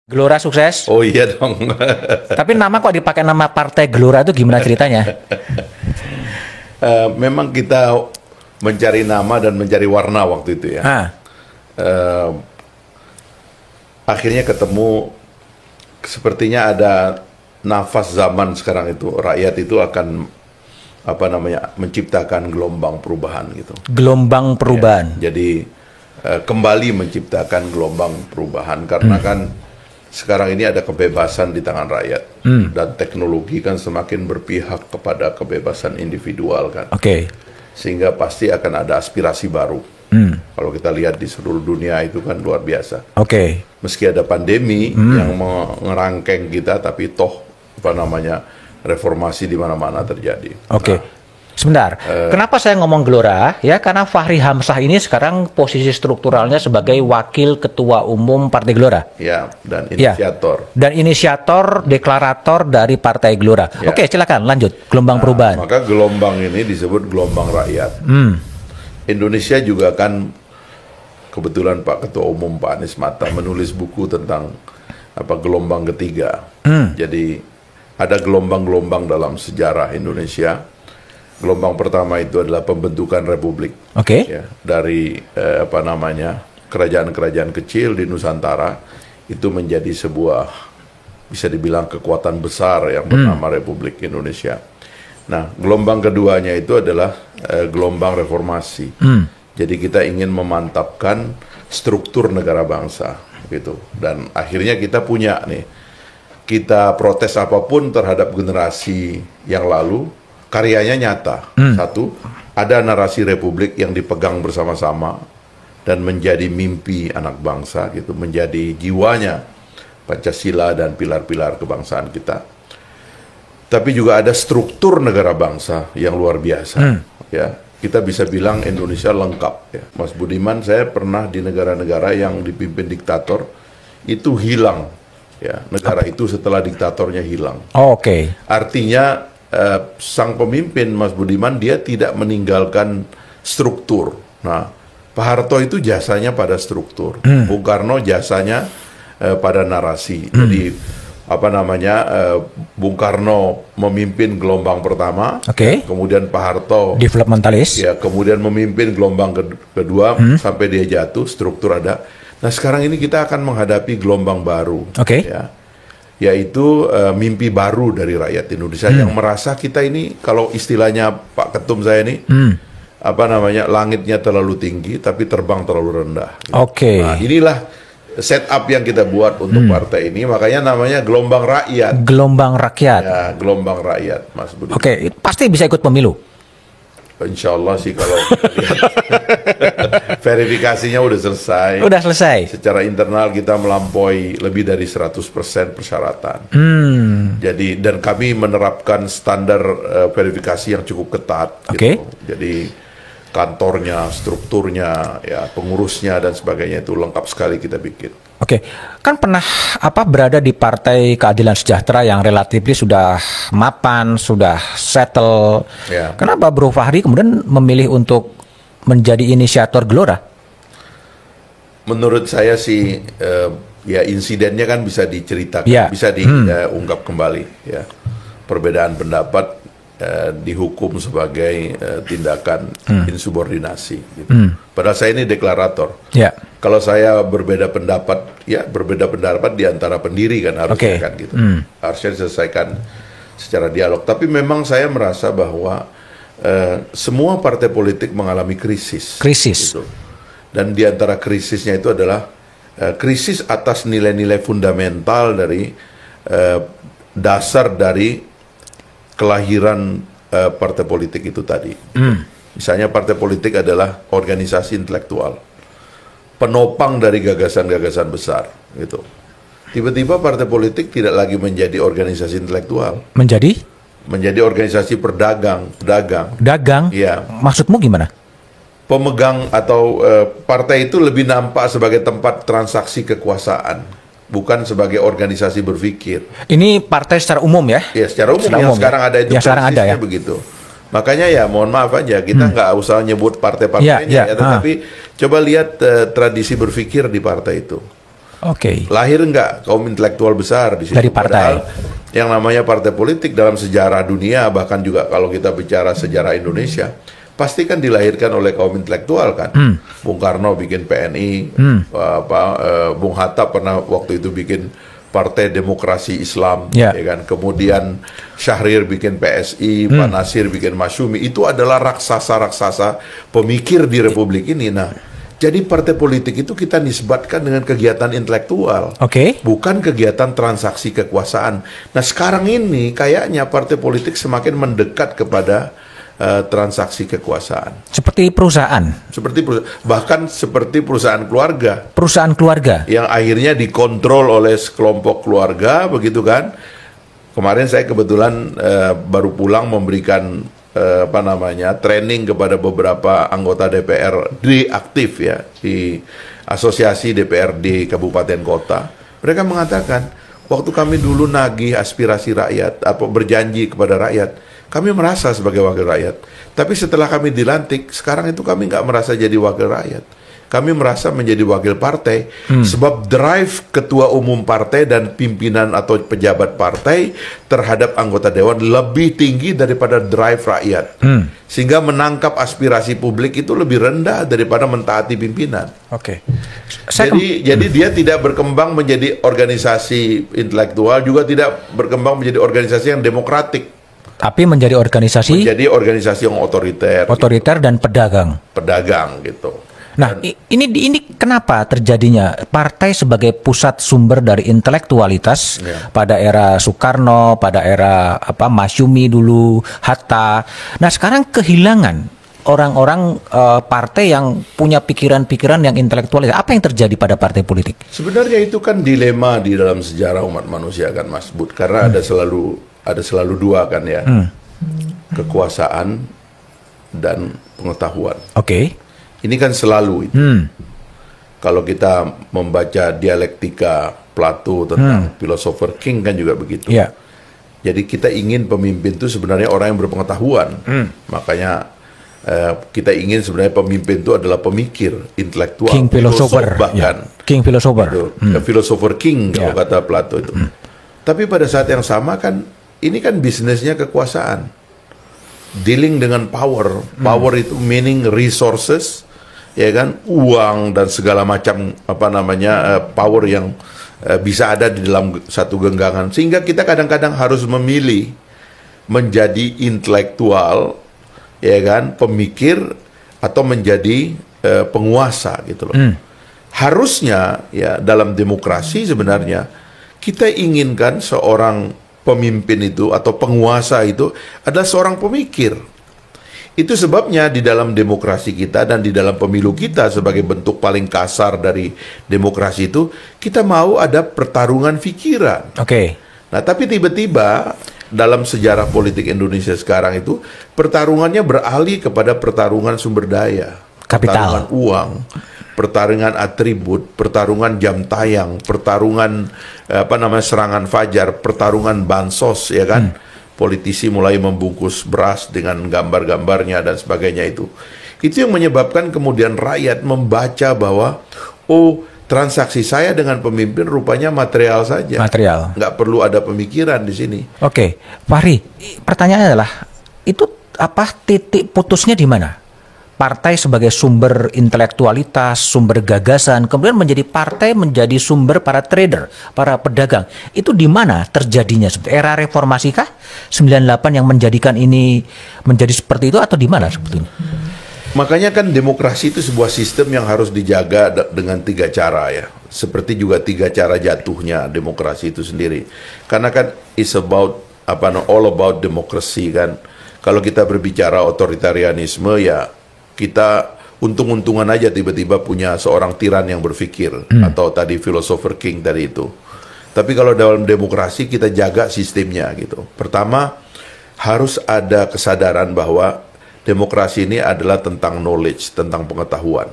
Gelora sukses. Oh iya dong. Tapi nama kok dipakai nama Partai Gelora itu gimana ceritanya? Memang kita mencari nama dan mencari warna waktu itu ya. Akhirnya ketemu, sepertinya ada nafas zaman sekarang itu, rakyat itu akan menciptakan gelombang perubahan gitu. Gelombang perubahan. Ya, jadi kembali menciptakan gelombang perubahan karena kan sekarang ini ada kebebasan di tangan rakyat dan teknologi kan semakin berpihak kepada kebebasan individual kan. Sehingga pasti akan ada aspirasi baru. Kalau kita lihat di seluruh dunia itu kan luar biasa. Meski ada pandemi yang mengerangkeng kita, tapi toh reformasi di mana-mana terjadi. Sebentar, kenapa saya ngomong Gelora? Ya, karena Fahri Hamzah ini sekarang posisi strukturalnya sebagai Wakil Ketua Umum Partai Gelora. Ya, dan inisiator. Ya, dan inisiator, deklarator dari Partai Gelora. Ya. Silakan lanjut. Gelombang perubahan. Maka gelombang ini disebut gelombang rakyat. Indonesia juga kan, kebetulan Pak Ketua Umum Pak Anies Mata menulis buku tentang gelombang ketiga. Jadi ada gelombang-gelombang dalam sejarah Indonesia. Gelombang pertama itu adalah pembentukan republik, ya, dari kerajaan-kerajaan kecil di Nusantara itu menjadi sebuah, bisa dibilang, kekuatan besar yang bernama Republik Indonesia. Nah, gelombang keduanya itu adalah gelombang reformasi. Jadi kita ingin memantapkan struktur negara bangsa, gitu. Dan akhirnya kita punya nih, kita protes apapun terhadap generasi yang lalu, karyanya nyata. Satu, ada narasi republik yang dipegang bersama-sama dan menjadi mimpi anak bangsa, gitu, menjadi jiwanya Pancasila dan pilar-pilar kebangsaan kita. Tapi juga ada struktur negara bangsa yang luar biasa. Ya, kita bisa bilang Indonesia lengkap. Ya. Mas Budiman, saya pernah di negara-negara yang dipimpin diktator itu hilang. Ya, negara itu setelah diktatornya hilang. Artinya sang pemimpin Mas Budiman dia tidak meninggalkan struktur. Nah, Pak Harto itu jasanya pada struktur, Bung Karno jasanya pada narasi. Jadi Bung Karno memimpin gelombang pertama, kemudian Pak Harto developmentalis, ya, kemudian memimpin gelombang kedua sampai dia jatuh, struktur ada. Nah, sekarang ini kita akan menghadapi gelombang baru, ya, yaitu mimpi baru dari rakyat Indonesia yang merasa kita ini, kalau istilahnya Pak Ketum saya ini, langitnya terlalu tinggi tapi terbang terlalu rendah. Gitu. Nah, inilah setup yang kita buat untuk partai ini, makanya namanya gelombang rakyat. Gelombang rakyat. Ya, gelombang rakyat, Mas Budi. Pasti bisa ikut pemilu. Insya Allah sih kalau lihat verifikasinya udah selesai. Udah selesai. Secara internal kita melampaui lebih dari 100% persyaratan. Jadi, dan kami menerapkan standar verifikasi yang cukup ketat. Gitu. Jadi kantornya, strukturnya, ya, pengurusnya dan sebagainya itu lengkap sekali kita bikin. Kan pernah berada di Partai Keadilan Sejahtera yang relatif sudah mapan, sudah settle. Kenapa Bro Fahri kemudian memilih untuk menjadi inisiator Gelora? Menurut saya sih, ya, insidennya kan bisa diceritakan, bisa diungkap kembali. Ya, perbedaan pendapat dihukum sebagai tindakan insubordinasi. Gitu. Padahal saya ini deklarator. Kalau saya berbeda pendapat, ya berbeda pendapat di antara pendiri kan harusnya kan gitu. Harusnya diselesaikan secara dialog. Tapi memang saya merasa bahwa semua partai politik mengalami krisis. Gitu. Dan di antara krisisnya itu adalah krisis atas nilai-nilai fundamental dari dasar dari kelahiran partai politik itu tadi. Misalnya partai politik adalah organisasi intelektual, penopang dari gagasan-gagasan besar, gitu. Tiba-tiba partai politik tidak lagi menjadi organisasi intelektual, menjadi organisasi pedagang. Iya. Maksudmu gimana? Pemegang atau partai itu lebih nampak sebagai tempat transaksi kekuasaan, bukan sebagai organisasi berpikir. Ini partai secara umum ya? Ya, secara umum yang sekarang ada itu, ya? Begitu. Makanya ya mohon maaf aja, kita nggak usah nyebut partai-partainya, tetapi coba lihat tradisi berpikir di partai itu. Oke. Lahir nggak kaum intelektual besar di situ? Dari partai. Padahal yang namanya partai politik dalam sejarah dunia, bahkan juga kalau kita bicara sejarah Indonesia, pasti kan dilahirkan oleh kaum intelektual kan. Bung Karno bikin PNI, Bung Hatta pernah waktu itu bikin Partai Demokrasi Islam, ya kan. Kemudian Syahrir bikin PSI, Pak Nasir bikin Masyumi. Itu adalah raksasa-raksasa pemikir di Republik ini. Nah, jadi partai politik itu kita nisbatkan dengan kegiatan intelektual, bukan kegiatan transaksi kekuasaan. Nah, sekarang ini kayaknya partai politik semakin mendekat kepada transaksi kekuasaan. Seperti perusahaan. Bahkan seperti perusahaan keluarga. Perusahaan keluarga. Yang akhirnya dikontrol oleh sekelompok keluarga, begitu kan. Kemarin saya kebetulan baru pulang memberikan training kepada beberapa anggota DPRD aktif ya di Asosiasi DPRD Kabupaten Kota. Mereka mengatakan, waktu kami dulu nagih aspirasi rakyat, berjanji kepada rakyat, kami merasa sebagai wakil rakyat. Tapi setelah kami dilantik, sekarang itu kami nggak merasa jadi wakil rakyat. Kami merasa menjadi wakil partai. Sebab drive ketua umum partai dan pimpinan atau pejabat partai terhadap anggota dewan lebih tinggi daripada drive rakyat. Sehingga menangkap aspirasi publik itu lebih rendah daripada mentaati pimpinan. Jadi dia tidak berkembang menjadi organisasi intelektual, juga tidak berkembang menjadi organisasi yang demokratik. Tapi menjadi organisasi yang otoriter dan pedagang gitu. Nah, ini kenapa terjadinya partai sebagai pusat sumber dari intelektualitas pada era Soekarno, pada era Masyumi dulu, Hatta. Nah, sekarang kehilangan orang-orang partai yang punya pikiran-pikiran yang intelektual. Apa yang terjadi pada partai politik? Sebenarnya itu kan dilema di dalam sejarah umat manusia kan, Mas Bud, karena ada selalu dua kan ya, kekuasaan dan pengetahuan. Ini kan selalu itu. Kalau kita membaca dialektika Plato tentang filosofer King kan juga begitu. Jadi kita ingin pemimpin itu sebenarnya orang yang berpengetahuan. Makanya kita ingin sebenarnya pemimpin itu adalah pemikir, intelektual, King philosopher bahkan. King philosopher. Philosopher King kalau kata Plato itu. Tapi pada saat yang sama kan, ini kan bisnisnya kekuasaan. Dealing dengan power. Power itu meaning resources, ya kan, uang dan segala macam power yang bisa ada di dalam satu genggaman. Sehingga kita kadang-kadang harus memilih menjadi intelektual, ya kan, pemikir, atau menjadi penguasa gitu loh. Harusnya ya dalam demokrasi sebenarnya kita inginkan seorang pemimpin itu atau penguasa itu adalah seorang pemikir. Itu sebabnya di dalam demokrasi kita dan di dalam pemilu kita sebagai bentuk paling kasar dari demokrasi itu, kita mau ada pertarungan pikiran. Nah, tapi tiba-tiba dalam sejarah politik Indonesia sekarang itu pertarungannya beralih kepada pertarungan sumber daya, kapital, pertarungan uang, pertarungan atribut, pertarungan jam tayang, pertarungan serangan fajar, pertarungan bansos, ya kan? Politisi mulai membungkus beras dengan gambar-gambarnya dan sebagainya itu. Itu yang menyebabkan kemudian rakyat membaca bahwa transaksi saya dengan pemimpin rupanya material saja. Nggak perlu ada pemikiran di sini. Fahri, pertanyaannya adalah itu titik putusnya di mana? Partai sebagai sumber intelektualitas, sumber gagasan, kemudian menjadi sumber para trader, para pedagang. Itu di mana terjadinya? Era reformasi kah? 98 yang menjadikan ini menjadi seperti itu, atau di mana sebetulnya? Makanya kan demokrasi itu sebuah sistem yang harus dijaga dengan 3 cara ya. Seperti juga 3 cara jatuhnya demokrasi itu sendiri. Karena kan it's about all about democracy kan. Kalau kita berbicara otoritarianisme ya, kita untung-untungan aja tiba-tiba punya seorang tiran yang berpikir, atau tadi filosofer King tadi itu. Tapi kalau dalam demokrasi kita jaga sistemnya gitu. Pertama, harus ada kesadaran bahwa demokrasi ini adalah tentang knowledge, tentang pengetahuan.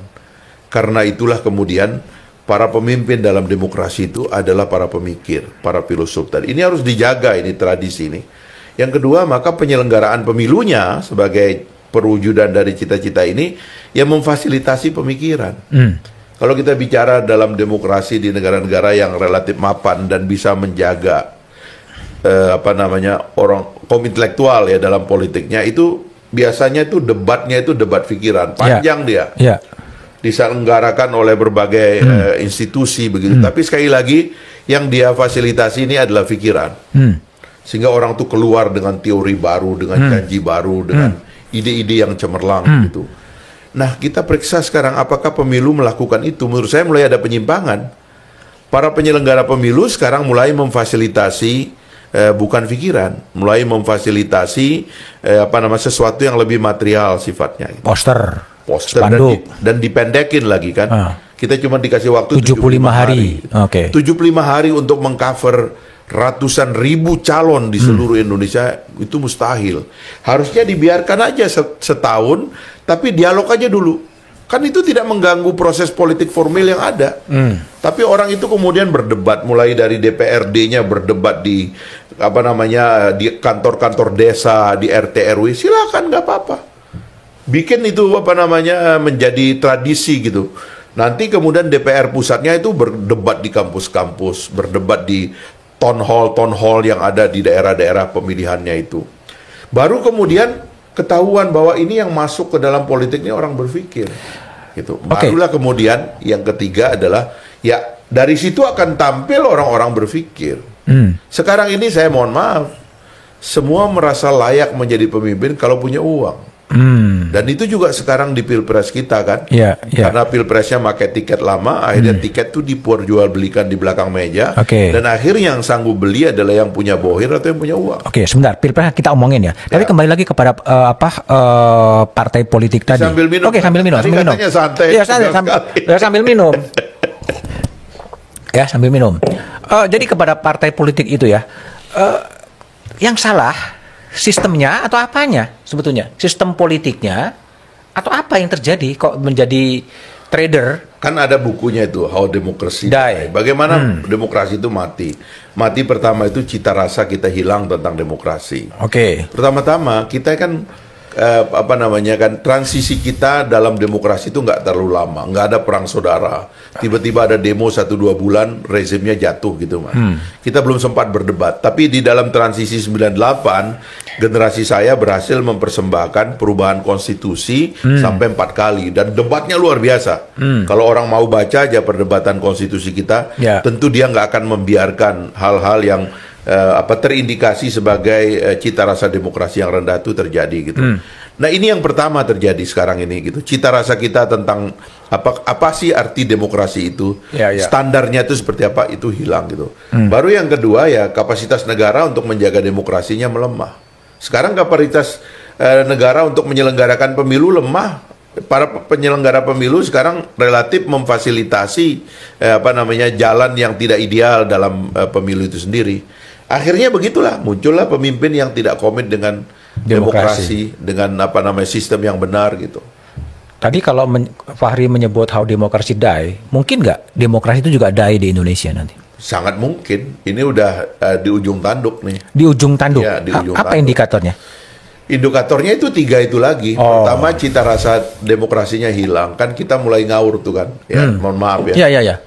Karena itulah kemudian para pemimpin dalam demokrasi itu adalah para pemikir, para filosof tadi. Ini harus dijaga, ini tradisi ini. Yang kedua, maka penyelenggaraan pemilunya sebagai perwujudan dari cita-cita ini yang memfasilitasi pemikiran. Kalau kita bicara dalam demokrasi di negara-negara yang relatif mapan dan bisa menjaga orang kaum intelektual ya dalam politiknya, itu biasanya itu debatnya itu debat pikiran panjang dia. Diselenggarakan oleh berbagai institusi begitu. Tapi sekali lagi yang dia fasilitasi ini adalah pikiran. Sehingga orang tuh keluar dengan teori baru, dengan janji baru, dengan ide-ide yang cemerlang gitu. Nah, kita periksa sekarang apakah pemilu melakukan itu. Menurut saya mulai ada penyimpangan. Para penyelenggara pemilu sekarang mulai memfasilitasi bukan pikiran, mulai memfasilitasi sesuatu yang lebih material sifatnya. Gitu. Poster Spanduk. Dan dipendekin lagi kan. Kita cuma dikasih waktu 75 hari. 75 hari untuk mengcover ratusan ribu calon di seluruh Indonesia, itu mustahil. Harusnya dibiarkan aja setahun, tapi dialog aja dulu. Kan itu tidak mengganggu proses politik formil yang ada. Tapi orang itu kemudian berdebat, mulai dari DPRD-nya berdebat di di kantor-kantor desa, di RT RW, silakan, nggak apa-apa. Bikin itu menjadi tradisi gitu. Nanti kemudian DPR pusatnya itu berdebat di kampus-kampus, berdebat di town hall yang ada di daerah-daerah pemilihannya itu. Baru kemudian ketahuan bahwa ini yang masuk ke dalam politik ini orang berpikir. Gitu. Barulah kemudian yang ketiga adalah ya dari situ akan tampil orang-orang berpikir. Sekarang ini saya mohon maaf, semua merasa layak menjadi pemimpin kalau punya uang. Dan itu juga sekarang di pilpres kita kan, karena pilpresnya pakai tiket lama, akhirnya tiket itu diperjualbelikan di belakang meja, dan akhirnya yang sanggup beli adalah yang punya bohir atau yang punya uang. Sebentar, pilpres kita omongin ya. Tapi kembali lagi kepada partai politik tadi. Sambil minum. Sambil minum. Katanya santai. Sambil minum. Ya, sambil minum. Jadi kepada partai politik itu ya, yang salah sistemnya atau apanya sebetulnya? Sistem politiknya atau apa yang terjadi kok menjadi trader? Kan ada bukunya itu, How Democracy Die. Bagaimana demokrasi itu mati. Mati pertama itu cita rasa kita hilang tentang demokrasi. Pertama-tama kita kan transisi kita dalam demokrasi itu nggak terlalu lama, nggak ada perang saudara, tiba-tiba ada demo 1-2 bulan rezimnya jatuh gitu Mas. Kita belum sempat berdebat, tapi di dalam transisi 98 generasi saya berhasil mempersembahkan perubahan konstitusi sampai 4 kali dan debatnya luar biasa. Kalau orang mau baca aja perdebatan konstitusi kita, tentu dia nggak akan membiarkan hal-hal yang terindikasi sebagai cita rasa demokrasi yang rendah itu terjadi gitu. Nah, ini yang pertama terjadi sekarang ini gitu. Cita rasa kita tentang apa sih arti demokrasi itu, standarnya itu seperti apa, itu hilang gitu. Baru yang kedua ya kapasitas negara untuk menjaga demokrasinya melemah. Sekarang kapasitas negara untuk menyelenggarakan pemilu lemah. Para penyelenggara pemilu sekarang relatif memfasilitasi jalan yang tidak ideal dalam pemilu itu sendiri. Akhirnya begitulah, muncullah pemimpin yang tidak komit dengan demokrasi dengan sistem yang benar gitu. Tadi kalau Fahri menyebut How Democracy Die, mungkin nggak demokrasi itu juga die di Indonesia nanti? Sangat mungkin. Ini udah di ujung tanduk nih. Di ujung tanduk? Ya, di ujung apa tanduk. Indikatornya? Indikatornya itu 3 itu lagi. Pertama, cita rasa demokrasinya hilang. Kan kita mulai ngawur tuh kan. Ya, mohon maaf ya.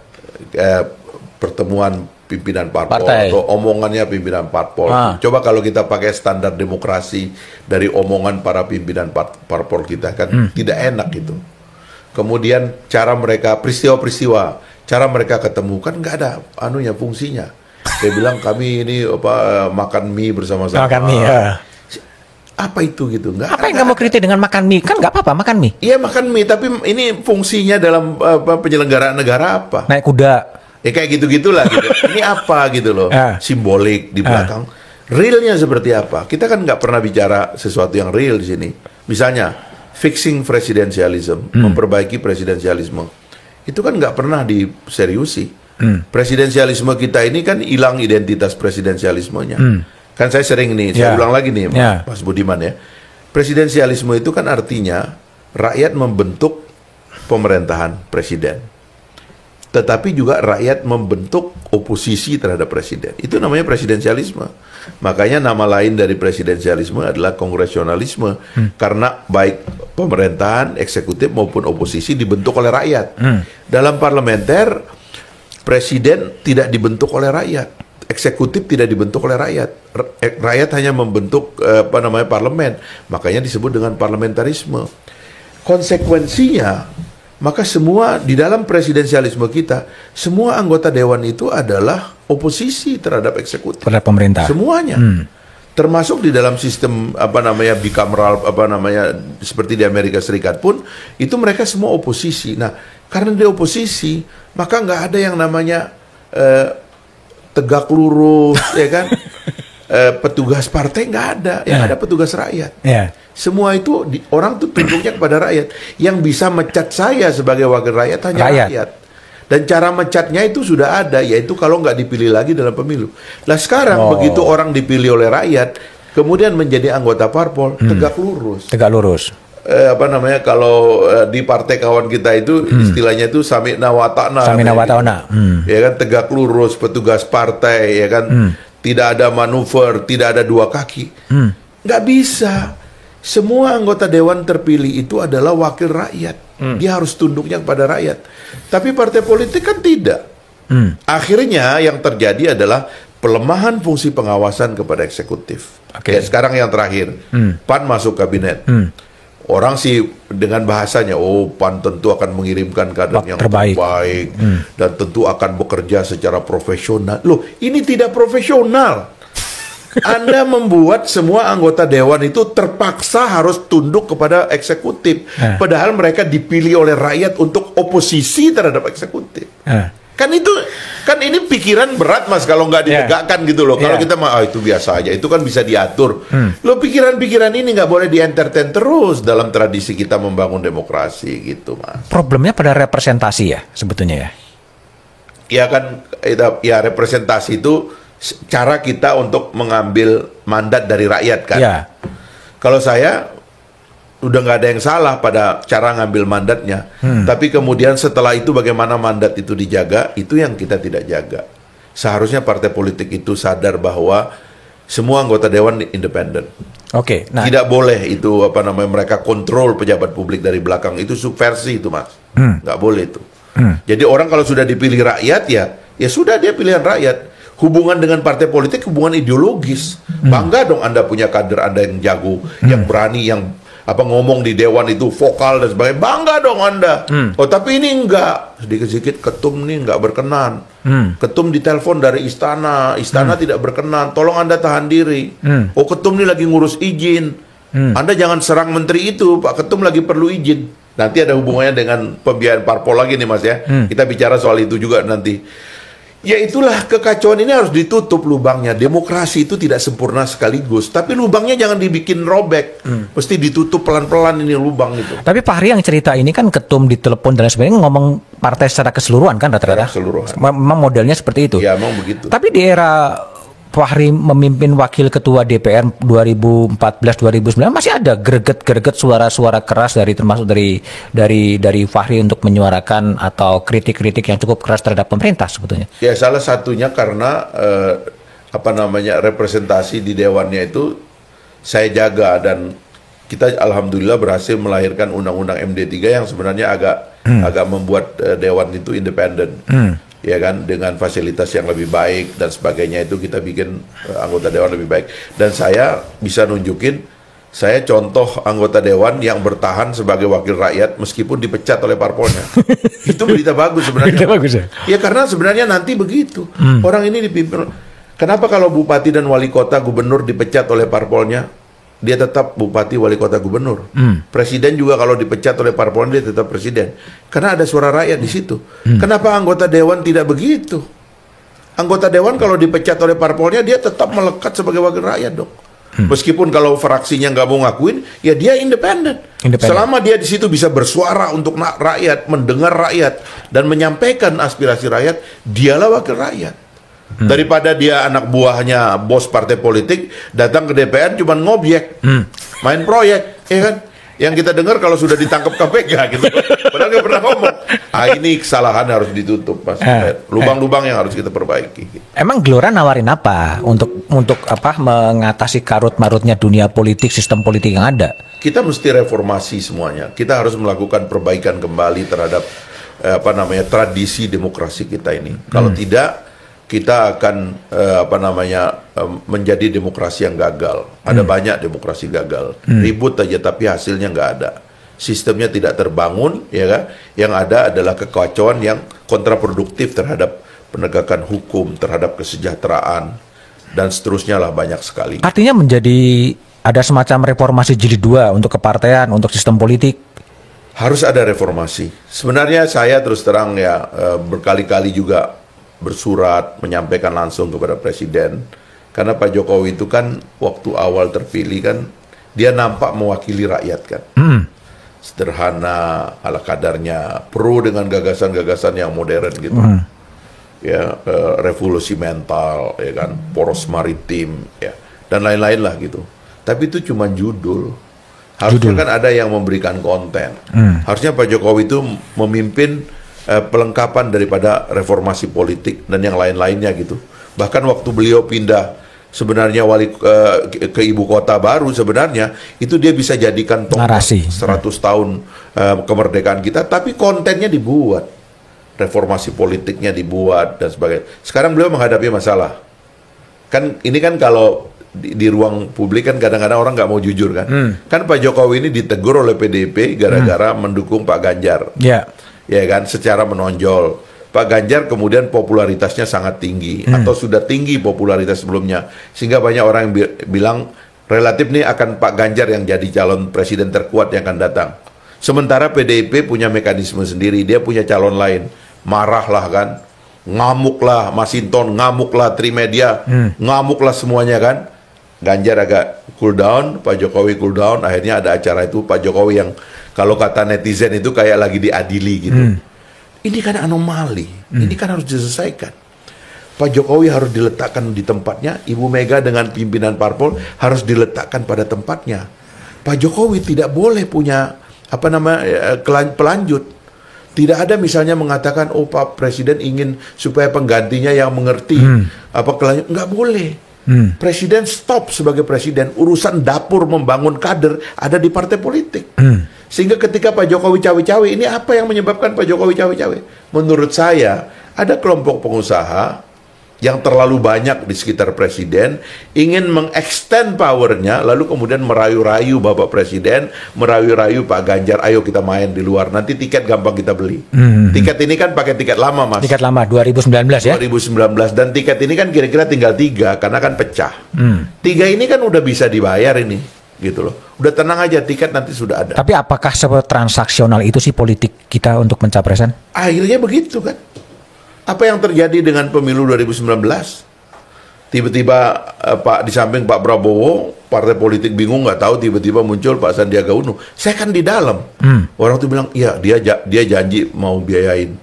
Pertemuan pimpinan parpol atau omongannya pimpinan parpol. Coba kalau kita pakai standar demokrasi dari omongan para pimpinan parpol kita kan tidak enak gitu. Kemudian cara mereka peristiwa-peristiwa, cara mereka ketemu kan nggak ada fungsinya. Dia bilang kami ini makan mie bersama-sama. Makan mie ya. Apa itu gitu? Nggak apa yang kamu kritik dengan makan mie? Kan nggak apa-apa makan mie. Iya makan mie, tapi ini fungsinya dalam penyelenggaraan negara apa? Naik kuda. Ya kayak gitu-gitulah gitu. Ini apa gitu loh, simbolik di belakang. Realnya seperti apa? Kita kan nggak pernah bicara sesuatu yang real di sini. Misalnya, fixing presidensialism, memperbaiki presidensialisme. Itu kan nggak pernah diseriusi. Presidensialisme kita ini kan hilang identitas presidensialismenya. Kan saya sering nih, saya ulang lagi nih Mas Budiman ya. Presidensialisme itu kan artinya rakyat membentuk pemerintahan presiden. tetapi juga rakyat membentuk oposisi terhadap presiden. Itu namanya presidensialisme. Makanya nama lain dari presidensialisme adalah kongresionalisme, karena baik pemerintahan, eksekutif maupun oposisi dibentuk oleh rakyat. Dalam parlementer, presiden tidak dibentuk oleh rakyat, eksekutif tidak dibentuk oleh rakyat. Rakyat hanya membentuk parlemen. Makanya disebut dengan parlamentarisme. Konsekuensinya, maka semua di dalam presidensialisme kita, semua anggota dewan itu adalah oposisi terhadap eksekutif, terhadap pemerintah. Semuanya. Termasuk di dalam sistem bicameral seperti di Amerika Serikat pun itu mereka semua oposisi. Nah, karena dia oposisi, maka nggak ada yang namanya tegak lurus, ya kan? Petugas partai nggak ada, yang ada petugas rakyat. Semua itu orang tuh tunduknya kepada rakyat. Yang bisa mecat saya sebagai wakil rakyat hanya rakyat. Dan cara mecatnya itu sudah ada, yaitu kalau nggak dipilih lagi dalam pemilu. Nah sekarang begitu orang dipilih oleh rakyat, kemudian menjadi anggota parpol, tegak lurus. Tegak lurus. Kalau di partai kawan kita itu istilahnya itu samina wata'na. Samina wata'na. Ya kan, tegak lurus, petugas partai, ya kan. Tidak ada manuver, tidak ada dua kaki. Nggak bisa. Semua anggota dewan terpilih itu adalah wakil rakyat. Dia harus tunduknya kepada rakyat. Tapi partai politik kan tidak. Akhirnya yang terjadi adalah pelemahan fungsi pengawasan kepada eksekutif. Kayak sekarang yang terakhir, PAN masuk kabinet. Orang sih dengan bahasanya, PAN tentu akan mengirimkan kader yang terbaik dan tentu akan bekerja secara profesional. Loh, ini tidak profesional. Anda membuat semua anggota dewan itu terpaksa harus tunduk kepada eksekutif. Padahal mereka dipilih oleh rakyat untuk oposisi terhadap eksekutif. Kan ini pikiran berat, Mas, kalau nggak ditegakkan gitu loh. Kalau kita itu biasa aja, itu kan bisa diatur. Loh, pikiran-pikiran ini nggak boleh di-entertain terus dalam tradisi kita membangun demokrasi gitu, Mas. Problemnya pada representasi ya sebetulnya ya. Ya kan, ya representasi itu cara kita untuk mengambil mandat dari rakyat kan. Kalau saya udah nggak ada yang salah pada cara ngambil mandatnya, tapi kemudian setelah itu bagaimana mandat itu dijaga, itu yang kita tidak jaga. Seharusnya partai politik itu sadar bahwa semua anggota dewan independen. Tidak boleh itu mereka kontrol pejabat publik dari belakang, itu subversi itu, Mas. Nggak boleh itu. Jadi orang kalau sudah dipilih rakyat ya sudah, dia pilihan rakyat. Hubungan dengan partai politik hubungan ideologis. Bangga dong Anda punya kader Anda yang jago, yang berani, yang ngomong di dewan itu vokal dan sebagainya. Bangga dong Anda. Tapi ini enggak. Sedikit-sedikit ketum nih enggak berkenan. Ketum ditelepon dari istana tidak berkenan. Tolong Anda tahan diri. Ketum nih lagi ngurus izin. Anda jangan serang menteri itu, Pak Ketum lagi perlu izin. Nanti ada hubungannya dengan pembiayaan parpol lagi nih, Mas ya. Kita bicara soal itu juga nanti. Ya itulah, kekacauan ini harus ditutup lubangnya. Demokrasi itu tidak sempurna sekaligus, tapi lubangnya jangan dibikin robek. Mesti ditutup pelan-pelan ini lubang itu. Tapi Pak Hari yang cerita ini kan ketum ditelepon dan sebagainya, ngomong partai secara keseluruhan kan rata-rata. Memang modelnya seperti itu. Ya, memang begitu. Tapi di era Pak Hari memimpin wakil ketua DPR 2014-2019 masih ada greget-greget suara-suara keras termasuk dari Fahri untuk menyuarakan atau kritik-kritik yang cukup keras terhadap pemerintah sebetulnya. Ya, salah satunya karena representasi di dewannya itu saya jaga, dan kita alhamdulillah berhasil melahirkan undang-undang MD3 yang sebenarnya agak membuat dewan itu independen. Ya kan, dengan fasilitas yang lebih baik dan sebagainya, itu kita bikin anggota dewan lebih baik. Dan saya bisa nunjukin, saya contoh anggota dewan yang bertahan sebagai wakil rakyat meskipun dipecat oleh parpolnya. Itu berita bagus sebenarnya. Berita bagus ya? Ya karena sebenarnya nanti begitu. Orang ini dipimpin. Kenapa kalau bupati dan wali kota, gubernur dipecat oleh parpolnya, dia tetap bupati, wali kota, gubernur. Presiden juga kalau dipecat oleh parpol dia tetap presiden. Karena ada suara rakyat di situ. Kenapa anggota dewan tidak begitu? Anggota dewan kalau dipecat oleh parpolnya dia tetap melekat sebagai wakil rakyat dong. Meskipun kalau fraksinya nggak mau ngakuin, ya dia independen. Selama dia di situ bisa bersuara untuk rakyat, mendengar rakyat dan menyampaikan aspirasi rakyat, dialah wakil rakyat. Daripada dia anak buahnya bos partai politik datang ke DPR cuma ngobjek, main proyek, ya kan? Yang kita dengar kalau sudah ditangkap KPK gitu. Padahal nggak pernah ngomong. Ini kesalahan harus ditutup, Mas. Lubang-lubang yang harus kita perbaiki. Emang Gelora nawarin apa untuk apa mengatasi karut-marutnya dunia politik, sistem politik yang ada? Kita mesti reformasi semuanya. Kita harus melakukan perbaikan kembali terhadap tradisi demokrasi kita ini. Kalau tidak, kita akan menjadi demokrasi yang gagal. Ada banyak demokrasi gagal. Ribut aja tapi hasilnya nggak ada. Sistemnya tidak terbangun, ya kan? Yang ada adalah kekacauan yang kontraproduktif terhadap penegakan hukum, terhadap kesejahteraan, dan seterusnya lah, banyak sekali. Artinya ada semacam reformasi jilid 2 untuk kepartean, untuk sistem politik. Harus ada reformasi. Sebenarnya saya terus terang ya berkali-kali juga bersurat menyampaikan langsung kepada Presiden, karena Pak Jokowi itu kan waktu awal terpilih kan dia nampak mewakili rakyat kan, sederhana ala kadarnya, pro dengan gagasan-gagasan yang modern gitu, ya revolusi mental, ya kan, poros maritim, ya dan lain-lain lah gitu. Tapi itu cuma judul. Harusnya kan ada yang memberikan konten. Harusnya Pak Jokowi itu memimpin pelengkapan daripada reformasi politik dan yang lain-lainnya gitu. Bahkan waktu beliau pindah sebenarnya ke ibu kota baru, sebenarnya itu dia bisa jadikan tonggak 100 tahun kemerdekaan kita, tapi kontennya dibuat, reformasi politiknya dibuat dan sebagainya. Sekarang beliau menghadapi masalah. Kan ini kan kalau di ruang publik kan kadang-kadang orang nggak mau jujur kan. Kan Pak Jokowi ini ditegur oleh PDIP gara-gara mendukung Pak Ganjar. Ya kan, secara menonjol. Pak Ganjar kemudian popularitasnya sangat tinggi, atau sudah tinggi popularitas sebelumnya, sehingga banyak orang yang bilang relatif nih akan Pak Ganjar yang jadi calon presiden terkuat yang akan datang. Sementara PDIP punya mekanisme sendiri, dia punya calon lain. Marahlah kan, ngamuklah Masinton, ngamuklah Trimedia, ngamuklah semuanya kan. Ganjar agak cool down, Pak Jokowi cool down, akhirnya ada acara itu Pak Jokowi yang kalau kata netizen itu kayak lagi diadili gitu. Ini kan anomali, ini kan harus diselesaikan. Pak Jokowi harus diletakkan di tempatnya, Ibu Mega dengan pimpinan parpol harus diletakkan pada tempatnya. Pak Jokowi tidak boleh punya pelanjut. Tidak ada misalnya mengatakan, oh Pak Presiden ingin supaya penggantinya yang mengerti kelanjut, nggak boleh. Presiden stop sebagai presiden, urusan dapur membangun kader ada di partai politik. Sehingga ketika Pak Jokowi cawe-cawe, ini apa yang menyebabkan Pak Jokowi cawe-cawe? Menurut saya, ada kelompok pengusaha yang terlalu banyak di sekitar presiden, ingin mengextend powernya, lalu kemudian merayu-rayu Bapak Presiden, merayu-rayu Pak Ganjar, ayo kita main di luar, nanti tiket gampang kita beli. Tiket ini kan pakai tiket lama, Mas. Tiket lama, 2019 ya? 2019, dan tiket ini kan kira-kira tinggal 3, karena kan pecah. 3 ini kan udah bisa dibayar ini, gitu loh. Udah tenang aja, tiket nanti sudah ada. Tapi apakah transaksional itu sih politik kita untuk pencapresan? Akhirnya begitu kan. Apa yang terjadi dengan pemilu 2019? Tiba-tiba di samping Pak Prabowo, partai politik bingung, nggak tahu, tiba-tiba muncul Pak Sandiaga Uno. Saya kan di dalam. Orang tuh bilang, iya dia janji mau biayain.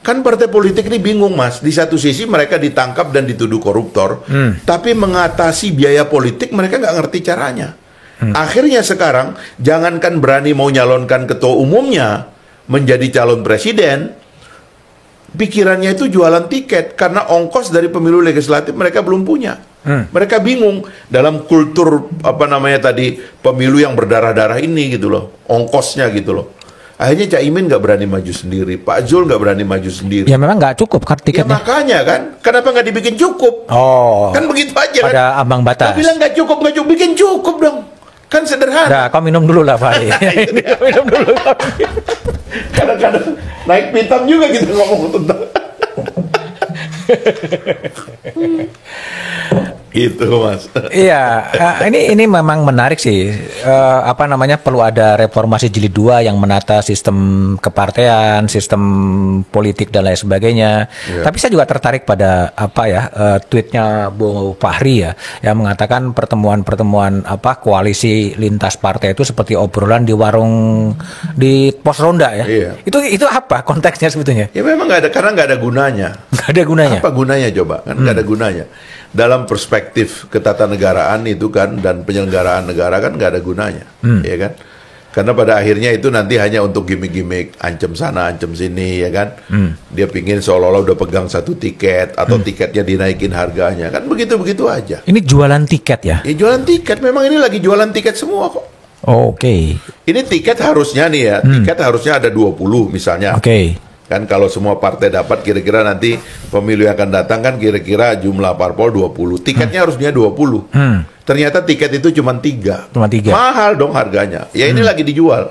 Kan partai politik ini bingung, Mas. Di satu sisi mereka ditangkap dan dituduh koruptor, tapi mengatasi biaya politik mereka nggak ngerti caranya. Akhirnya sekarang, jangankan berani mau nyalonkan ketua umumnya menjadi calon presiden, pikirannya itu jualan tiket, karena ongkos dari pemilu legislatif mereka belum punya. Mereka bingung dalam kultur pemilu yang berdarah-darah ini gitu loh, ongkosnya gitu loh. Akhirnya Cak Imin nggak berani maju sendiri, Pak Zul nggak berani maju sendiri. Ya memang nggak cukup kan tiketnya. Ya makanya kan, kenapa nggak dibikin cukup? Kan begitu aja kan. Ada ambang batas. Kau bilang nggak cukup, bikin cukup dong. Kan sederhana. Nah, kau minum dulu lah, Pak. Minum dulu. Kadang-kadang naik pitam juga gitu ngomong tentang. Gitu, Mas. Iya, ini memang menarik sih. Perlu ada reformasi jilid 2 yang menata sistem kepartean, sistem politik dan lain sebagainya. Tapi saya juga tertarik pada tweetnya Bu Fahri ya, yang mengatakan pertemuan koalisi lintas partai itu seperti obrolan di warung di pos ronda ya. Itu apa konteksnya sebetulnya? Ya memang nggak ada, karena nggak ada gunanya. Nggak ada gunanya. Apa gunanya coba? Kan nggak ada gunanya. Dalam perspektif ketatanegaraan itu kan, dan penyelenggaraan negara kan nggak ada gunanya, ya kan? Karena pada akhirnya itu nanti hanya untuk gimmick-gimmick, ancam sana, ancam sini, ya kan? Dia pingin seolah-olah udah pegang satu tiket atau tiketnya dinaikin harganya, kan begitu-begitu aja. Ini jualan tiket ya? Ya jualan tiket, memang ini lagi jualan tiket semua kok. Oke. Ini tiket harusnya nih ya, tiket harusnya ada 20 misalnya. Oke. Kan kalau semua partai dapat, kira-kira nanti pemilu yang akan datang kan kira-kira jumlah parpol 20. Tiketnya harusnya 20. Ternyata tiket itu cuma 3. Cuma 3. Mahal dong harganya. Ya ini lagi dijual.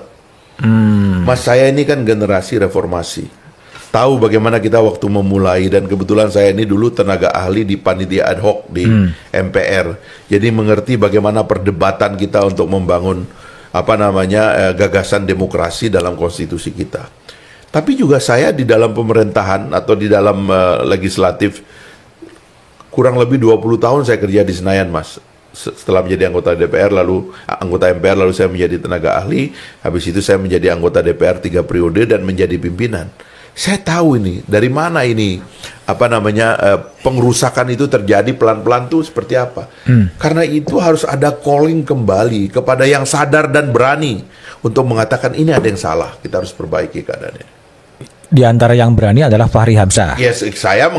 Mas, saya ini kan generasi reformasi. Tahu bagaimana kita waktu memulai, dan kebetulan saya ini dulu tenaga ahli di panitia ad hoc di MPR. Jadi mengerti bagaimana perdebatan kita untuk membangun gagasan demokrasi dalam konstitusi kita. Tapi juga saya di dalam pemerintahan atau di dalam legislatif kurang lebih 20 tahun saya kerja di Senayan, Mas. Setelah menjadi anggota DPR, lalu anggota MPR, lalu saya menjadi tenaga ahli. Habis itu saya menjadi anggota DPR 3 periode dan menjadi pimpinan. Saya tahu ini dari mana ini pengrusakan itu terjadi pelan-pelan tuh seperti apa. Karena itu harus ada calling kembali kepada yang sadar dan berani untuk mengatakan ini ada yang salah, kita harus perbaiki keadaannya. Di antara yang berani adalah Fahri Hamzah. Yes, saya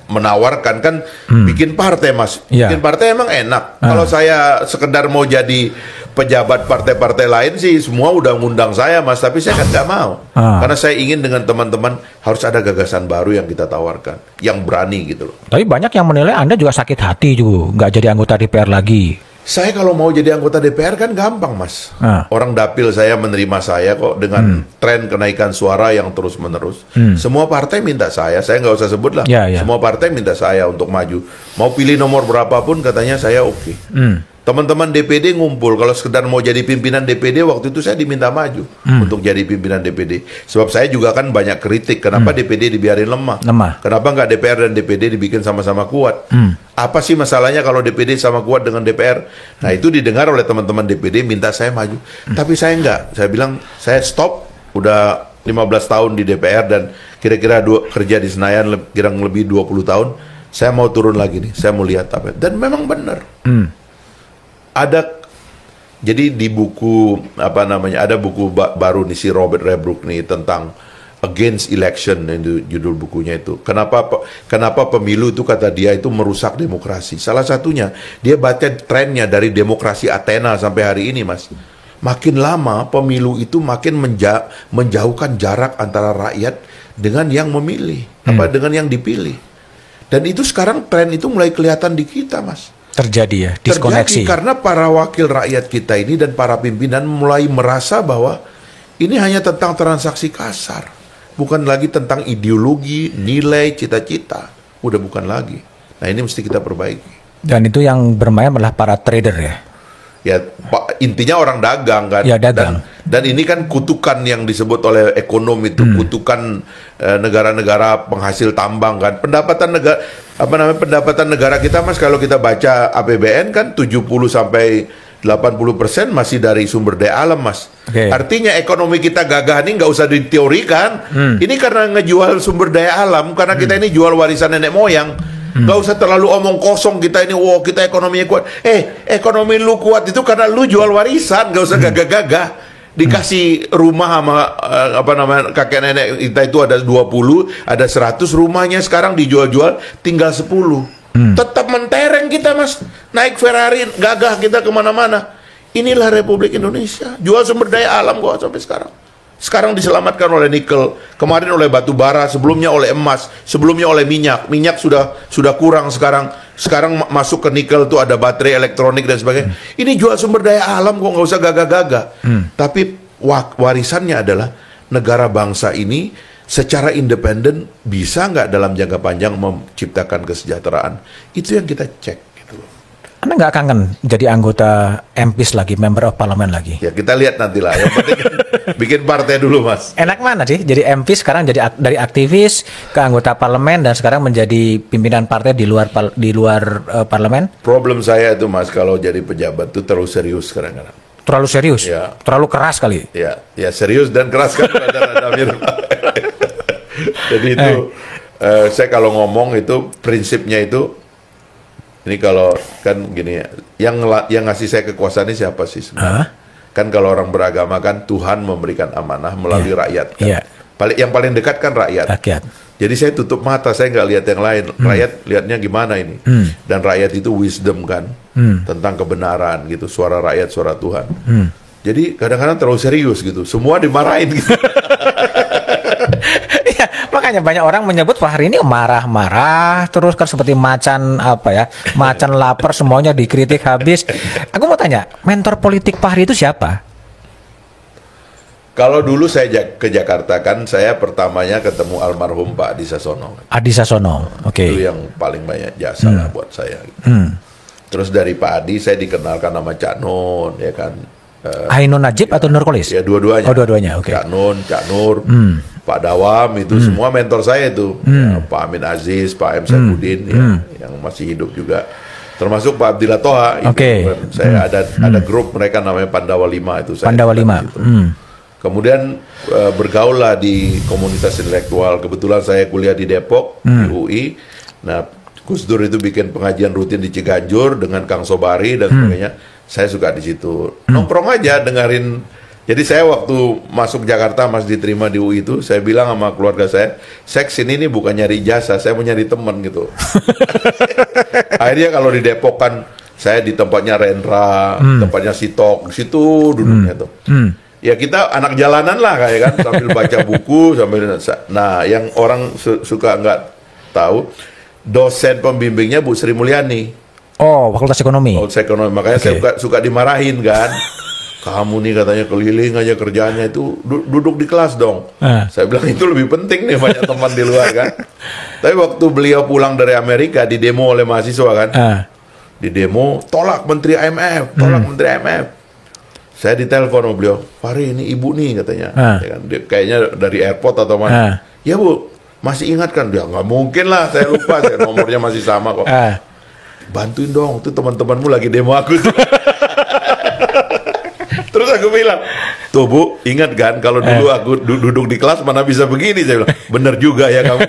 menawarkan kan bikin partai, Mas. Bikin partai emang enak. Kalau saya sekedar mau jadi pejabat partai-partai lain sih semua udah ngundang saya, Mas. Tapi saya kan nggak mau. Karena saya ingin dengan teman-teman harus ada gagasan baru yang kita tawarkan, yang berani gitu loh. Tapi banyak yang menilai Anda juga sakit hati juga, nggak jadi anggota DPR lagi. Saya kalau mau jadi anggota DPR kan gampang, Mas. Orang dapil saya menerima saya kok dengan tren kenaikan suara yang terus-menerus. Semua partai minta saya nggak usah sebut lah. Semua partai minta saya untuk maju. Mau pilih nomor berapapun katanya saya oke. Teman-teman DPD ngumpul, kalau sekedar mau jadi pimpinan DPD, waktu itu saya diminta maju untuk jadi pimpinan DPD. Sebab saya juga kan banyak kritik, kenapa DPD dibiarin lemah? Kenapa nggak DPR dan DPD dibikin sama-sama kuat? Apa sih masalahnya kalau DPD sama kuat dengan DPR? Nah itu didengar oleh teman-teman DPD, minta saya maju. Tapi saya nggak, saya bilang saya stop, udah 15 tahun di DPR dan kira-kira kerja di Senayan kurang lebih 20 tahun, saya mau turun lagi nih, saya mau lihat apa. Dan memang benar. Jadi di buku ada buku baru nih si Robert Rebrook nih tentang Against Election, itu judul bukunya itu. Kenapa pemilu itu kata dia itu merusak demokrasi. Salah satunya dia baca trennya dari demokrasi Athena sampai hari ini, Mas. Makin lama pemilu itu makin menjauhkan jarak antara rakyat dengan yang memilih, dengan yang dipilih. Dan itu sekarang tren itu mulai kelihatan di kita, Mas. Terjadi ya, diskoneksi. Terjadi karena para wakil rakyat kita ini dan para pimpinan mulai merasa bahwa ini hanya tentang transaksi kasar. Bukan lagi tentang ideologi, nilai, cita-cita. Udah bukan lagi. Nah ini mesti kita perbaiki. Dan itu yang bermain adalah para trader ya? Ya, intinya orang dagang kan. Ya, dagang. Dan ini kan kutukan yang disebut oleh ekonom itu, kutukan negara-negara penghasil tambang kan. Pendapatan negara kita, Mas, kalau kita baca APBN kan 70-80% masih dari sumber daya alam, Mas. Artinya ekonomi kita gagah ini nggak usah diteorikan. Ini karena ngejual sumber daya alam, karena kita ini jual warisan nenek moyang. Gak usah terlalu omong kosong kita ini, kita ekonominya kuat. Ekonomi lu kuat itu karena lu jual warisan, gak usah gagah-gagah. Dikasih rumah sama kakek nenek kita itu ada 20, ada 100, rumahnya sekarang dijual-jual tinggal 10. Tetap mentereng kita, Mas. Naik Ferrari, gagah kita kemana-mana. Inilah Republik Indonesia. Jual sumber daya alam kok sampai sekarang. Sekarang diselamatkan oleh nikel, kemarin oleh batu bara, sebelumnya oleh emas, sebelumnya oleh minyak. Minyak sudah kurang sekarang. Sekarang masuk ke nikel tuh ada baterai elektronik dan sebagainya. Ini jual sumber daya alam kok, nggak usah gagah-gagah. Tapi warisannya adalah negara bangsa ini secara independen bisa nggak dalam jangka panjang menciptakan kesejahteraan. Itu yang kita cek. Anda nggak kangen jadi anggota MPs lagi, Member of Parliament lagi? Ya kita lihat nantilah. Yang penting bikin partai dulu, Mas. Enak mana sih? Jadi MP sekarang jadi dari aktivis ke anggota parlemen dan sekarang menjadi pimpinan partai di luar parlemen? Problem saya itu, Mas, kalau jadi pejabat itu terlalu serius kadang-kadang. Terlalu serius? Ya. Terlalu keras kali? Ya serius dan keras kan ada mirip. Jadi itu saya kalau ngomong itu prinsipnya itu. Ini kalau kan gini ya, yang ngasih saya kekuasaan ini siapa sih sebenarnya? Kan kalau orang beragama kan Tuhan memberikan amanah melalui rakyat kan. Yang paling dekat kan rakyat. Jadi saya tutup mata, saya nggak lihat yang lain. Rakyat lihatnya gimana ini. Dan rakyat itu wisdom kan, tentang kebenaran gitu. Suara rakyat, suara Tuhan. Jadi kadang-kadang terlalu serius gitu. Semua dimarahin gitu. Ya, makanya banyak orang menyebut Fahri ini marah-marah terus kan seperti macan macan lapar, semuanya dikritik habis. Aku mau tanya, mentor politik Fahri itu siapa? Kalau dulu saya ke Jakarta kan, saya pertamanya ketemu almarhum Pak Adi Sasono. Adi Sasono, oke. Itu yang paling banyak jasa lah buat saya. Gitu. Terus dari Pak Adi saya dikenalkan nama Cak Nun, ya kan. Ainun Najib atau Nurkolis? Ya dua-duanya. Oh, dua-duanya, oke. Cak Nur, Pak Dawam itu semua mentor saya itu. Ya, Pak Amin Aziz, Pak M. Saifuddin yang masih hidup juga. Termasuk Pak Abdillah Toha. Saya ada grup mereka namanya Pandawa 5 itu. Pandawa 5. Kemudian bergaul lah di komunitas intelektual. Kebetulan saya kuliah di Depok, di UI. Nah, Gus Dur itu bikin pengajian rutin di Ciganjur dengan Kang Sobari dan sebagainya. Saya suka di situ. Nongkrong aja dengerin. Jadi saya waktu masuk Jakarta, masih diterima di UI itu, saya bilang sama keluarga saya kesini ini bukan nyari jasa, saya mau nyari teman gitu. Akhirnya kalau di Depok kan, saya di tempatnya Rendra, tempatnya Sitok, di situ duduknya tuh. Ya kita anak jalanan lah kayak kan, sambil baca buku, nah yang orang suka nggak tahu, dosen pembimbingnya Bu Sri Mulyani. Oh, Fakultas Ekonomi. Fakultas Ekonomi, makanya saya suka dimarahin kan. Kamu nih katanya keliling aja kerjaannya itu, duduk di kelas dong. Saya bilang itu lebih penting nih, banyak teman di luar kan. Tapi waktu beliau pulang dari Amerika, di demo oleh mahasiswa kan. Di demo, tolak Menteri IMF, tolak Menteri IMF. Saya ditelepon sama beliau, Fahri ini ibu nih katanya. Ya kan? Kayaknya dari airport atau mana. Ya Bu, masih ingat kan? Ya nggak mungkin lah, saya lupa, nomornya masih sama kok. Bantuin dong, tuh teman-temanmu lagi demo aku tuh. Terus aku bilang, tuh Bu, ingat kan kalau dulu aku duduk di kelas mana bisa begini? Saya bilang, bener juga ya kamu.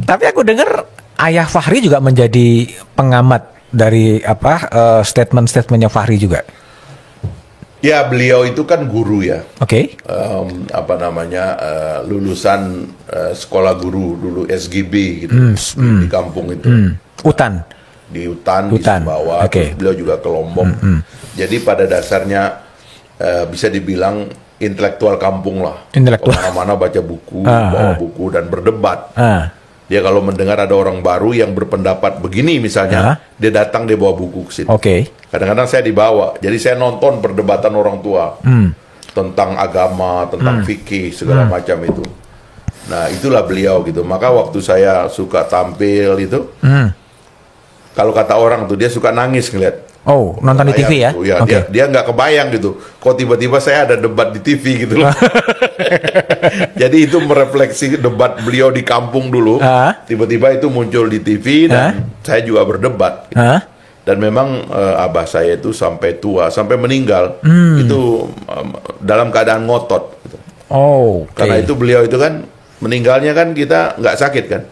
Tapi aku dengar ayah Fahri juga menjadi pengamat dari statement-statementnya Fahri juga. Ya, beliau itu kan guru ya. Oke. Lulusan sekolah guru dulu SGB gitu di kampung itu. Utan. Di Utan. Di Sumbawa. Terus beliau juga ke Lombok. Jadi pada dasarnya bisa dibilang intelektual kampung lah. Kemana-mana baca buku, bawa buku dan berdebat. Dia kalau mendengar ada orang baru yang berpendapat begini misalnya, dia datang, dia bawa buku ke situ. Kadang-kadang saya dibawa, jadi saya nonton perdebatan orang tua tentang agama, tentang fikih segala macam itu. Nah itulah beliau gitu. Maka waktu saya suka tampil itu, kalau kata orang tuh dia suka nangis ngeliat. Oh, nonton di TV ya? Dia nggak kebayang gitu. Kok tiba-tiba saya ada debat di TV gitu loh. Jadi itu merefleksi debat beliau di kampung dulu. Tiba-tiba itu muncul di TV dan saya juga berdebat. Gitu. Dan memang abah saya itu sampai tua, sampai meninggal itu dalam keadaan ngotot. Gitu. Karena itu beliau itu kan meninggalnya kan kita nggak sakit kan.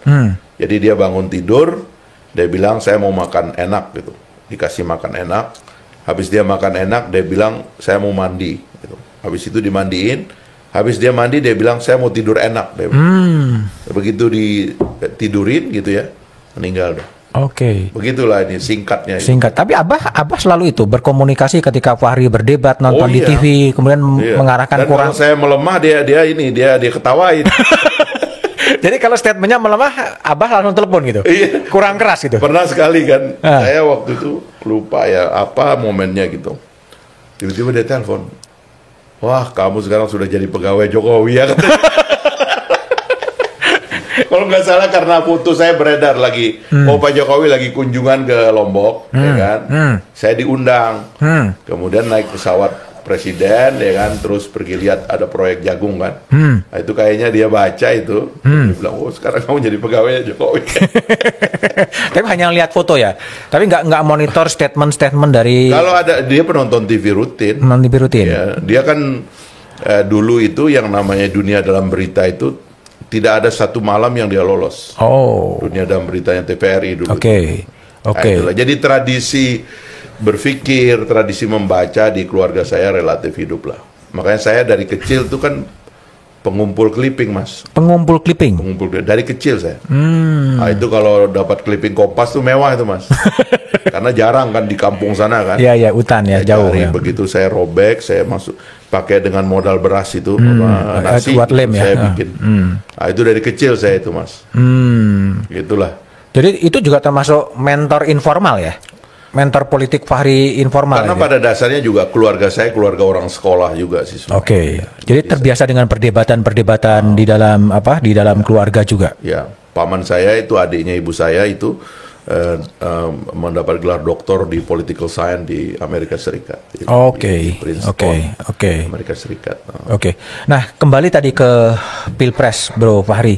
Jadi dia bangun tidur, dia bilang saya mau makan enak gitu. Dikasih makan enak, habis dia makan enak, dia bilang saya mau mandi. Gitu. Habis itu dimandiin, habis dia mandi dia bilang saya mau tidur enak. Begitu ditidurin gitu ya, meninggal deh. Begitulah ini singkatnya. Singkat. Tapi Abah selalu itu berkomunikasi ketika Fahri berdebat, nonton di TV, kemudian mengarahkan dan kurang. Kalau saya melemah dia ketawain. Jadi kalau statementnya melemah, Abah langsung telepon gitu? Kurang keras gitu? Pernah sekali kan, saya waktu itu lupa ya apa momennya gitu. Tiba-tiba dia telepon, wah kamu sekarang sudah jadi pegawai Jokowi ya. Kalau nggak salah karena foto saya beredar lagi, Pak Jokowi lagi kunjungan ke Lombok, ya kan? Saya diundang, kemudian naik pesawat presiden ya kan, terus pergi lihat ada proyek jagung kan. Nah, itu kayaknya dia baca itu, dia bilang, oh sekarang kamu jadi pegawai Jokowi. Tapi hanya lihat foto ya, tapi nggak monitor statement dari. Kalau ada dia penonton TV rutin. Ya, dia kan dulu itu yang namanya dunia dalam berita itu tidak ada satu malam yang dia lolos. Dunia dalam beritanya TVRI dulu. Oke. Nah, jadi tradisi berpikir, tradisi membaca di keluarga saya relatif hidup lah. Makanya saya dari kecil tuh kan pengumpul clipping, Mas. Pengumpul clipping? Dari kecil saya. Nah, itu kalau dapat clipping Kompas tuh mewah itu, Mas. Karena jarang kan di kampung sana kan. Iya, hutan ya, jauh ya. Begitu saya robek, saya masuk pakai dengan modal beras itu, nasi lem ya. Saya bikin. Nah, itu dari kecil saya itu, Mas. Gitulah. Jadi itu juga termasuk mentor informal ya? Mentor politik Fahri informal. Karena pada dasarnya juga keluarga saya keluarga orang sekolah juga sih. Oke. Jadi terbiasa dengan perdebatan-perdebatan di dalam keluarga juga. Ya, paman saya itu adiknya ibu saya itu mendapat gelar doktor di political science di Amerika Serikat. Oke. Amerika Serikat. Oke. Nah, kembali tadi ke Pilpres, Bro Fahri.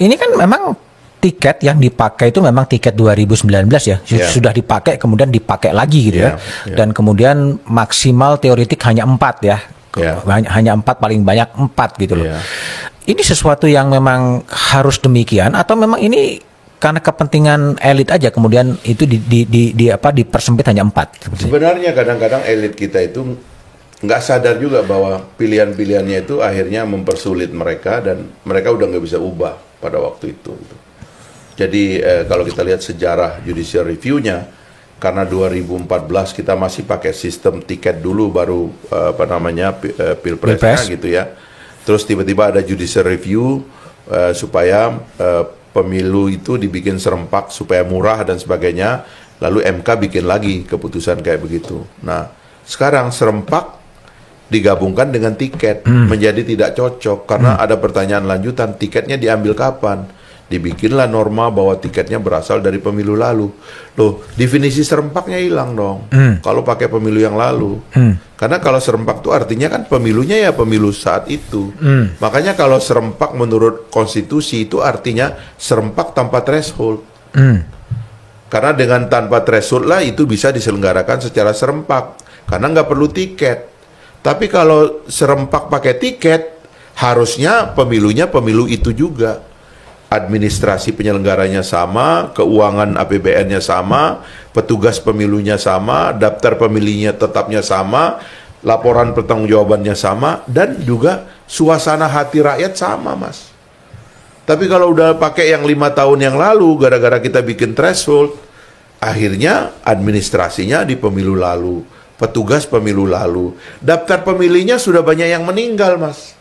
Ini kan memang tiket yang dipakai itu memang tiket 2019 ya, sudah dipakai kemudian dipakai lagi gitu ya, dan kemudian maksimal teoretik hanya 4 ya, hanya 4 paling banyak 4 gitu loh. Ini sesuatu yang memang harus demikian atau memang ini karena kepentingan elit aja kemudian itu dipersempit hanya 4? Sebenarnya kadang-kadang elit kita itu nggak sadar juga bahwa pilihan-pilihannya itu akhirnya mempersulit mereka dan mereka udah nggak bisa ubah pada waktu itu. Jadi kalau kita lihat sejarah judicial review-nya, karena 2014 kita masih pakai sistem tiket dulu baru pilpresnya gitu ya. Terus tiba-tiba ada judicial review supaya pemilu itu dibikin serempak supaya murah dan sebagainya. Lalu MK bikin lagi keputusan kayak begitu. Nah, sekarang serempak digabungkan dengan tiket menjadi tidak cocok karena ada pertanyaan lanjutan, tiketnya diambil kapan? Dibikinlah norma bahwa tiketnya berasal dari pemilu lalu. Loh, definisi serempaknya hilang dong. Kalau pakai pemilu yang lalu. Karena kalau serempak itu artinya kan pemilunya ya pemilu saat itu. Makanya kalau serempak menurut konstitusi itu artinya serempak tanpa threshold. Karena dengan tanpa threshold lah itu bisa diselenggarakan secara serempak. Karena nggak perlu tiket. Tapi kalau serempak pakai tiket, harusnya pemilunya pemilu itu juga. Administrasi penyelenggaranya sama, keuangan APBN-nya sama, petugas pemilunya sama, daftar pemilihnya tetapnya sama, laporan pertanggungjawabannya sama, dan juga suasana hati rakyat sama, Mas. Tapi kalau udah pakai yang 5 tahun yang lalu, gara-gara kita bikin threshold, akhirnya administrasinya di pemilu lalu, petugas pemilu lalu, daftar pemilihnya sudah banyak yang meninggal, Mas.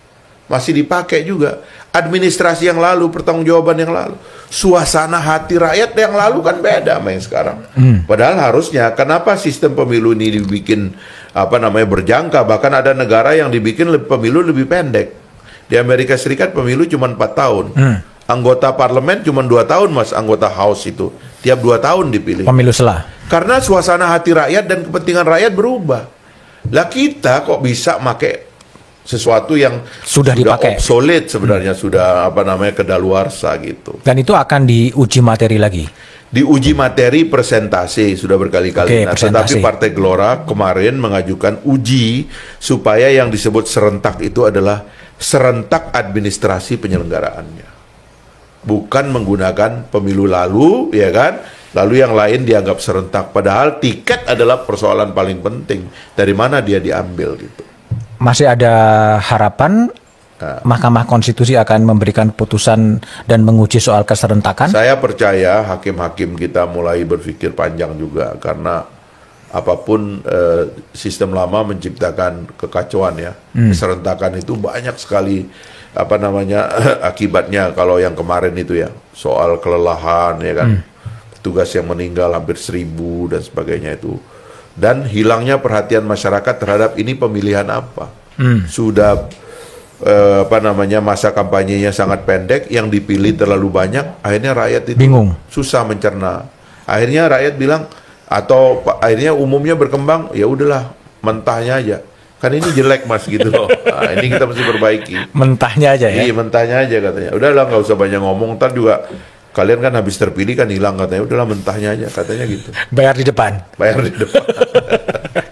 Masih dipakai juga. Administrasi yang lalu, pertanggungjawaban yang lalu, suasana hati rakyat yang lalu kan beda sama yang sekarang. Padahal harusnya, kenapa sistem pemilu ini dibikin berjangka? Bahkan ada negara yang dibikin pemilu lebih pendek. Di Amerika Serikat pemilu cuma 4 tahun. Anggota parlemen cuma 2 tahun, Mas, anggota House itu. Tiap 2 tahun dipilih. Pemilu selah. Karena suasana hati rakyat dan kepentingan rakyat berubah. Lah kita kok bisa pakai sesuatu yang sudah dipakai, obsolete sebenarnya, sudah kedaluarsa gitu. Dan itu akan diuji materi lagi. Diuji materi presentasi sudah berkali-kali. Tetapi Partai Gelora kemarin mengajukan uji supaya yang disebut serentak itu adalah serentak administrasi penyelenggaraannya. Bukan menggunakan pemilu lalu, ya kan? Lalu yang lain dianggap serentak. Padahal tiket adalah persoalan paling penting. Dari mana dia diambil gitu. Masih ada harapan Mahkamah Konstitusi akan memberikan putusan dan menguji soal keserentakan? Saya percaya hakim-hakim kita mulai berpikir panjang juga, karena apapun sistem lama menciptakan kekacauan ya. Keserentakan itu banyak sekali akibatnya. Kalau yang kemarin itu ya, soal kelelahan ya kan, petugas yang meninggal hampir 1.000 dan sebagainya itu. Dan hilangnya perhatian masyarakat terhadap ini pemilihan apa. Sudah masa kampanyenya sangat pendek, yang dipilih terlalu banyak, akhirnya rakyat itu bingung, susah mencerna. Akhirnya rakyat bilang, atau akhirnya umumnya berkembang, ya udahlah mentahnya aja. Kan ini jelek, Mas, gitu loh. Nah, ini kita mesti perbaiki. Mentahnya aja ya? Iya, mentahnya aja katanya. Udahlah, nggak usah banyak ngomong, ntar juga kalian kan habis terpilih kan hilang katanya. Udahlah mentahnya aja katanya gitu. Bayar di depan. Bayar di depan.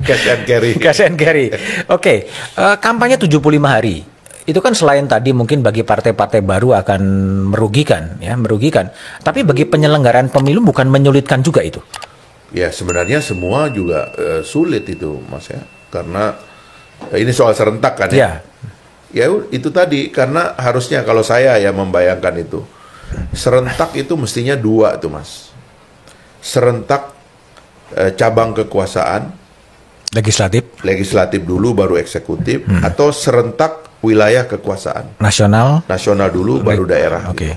Cash and carry. Cash and carry. Oke, kampanye 75 hari. Itu kan selain tadi mungkin bagi partai-partai baru akan merugikan. Tapi bagi penyelenggaraan pemilu bukan menyulitkan juga itu? Ya sebenarnya semua juga sulit itu Mas ya, karena ini soal serentak kan ya. Ya itu tadi, karena harusnya kalau saya ya membayangkan itu serentak itu mestinya 2 tuh Mas. Serentak cabang kekuasaan, legislatif dulu baru eksekutif, atau serentak wilayah kekuasaan nasional dulu baru daerah. Gitu.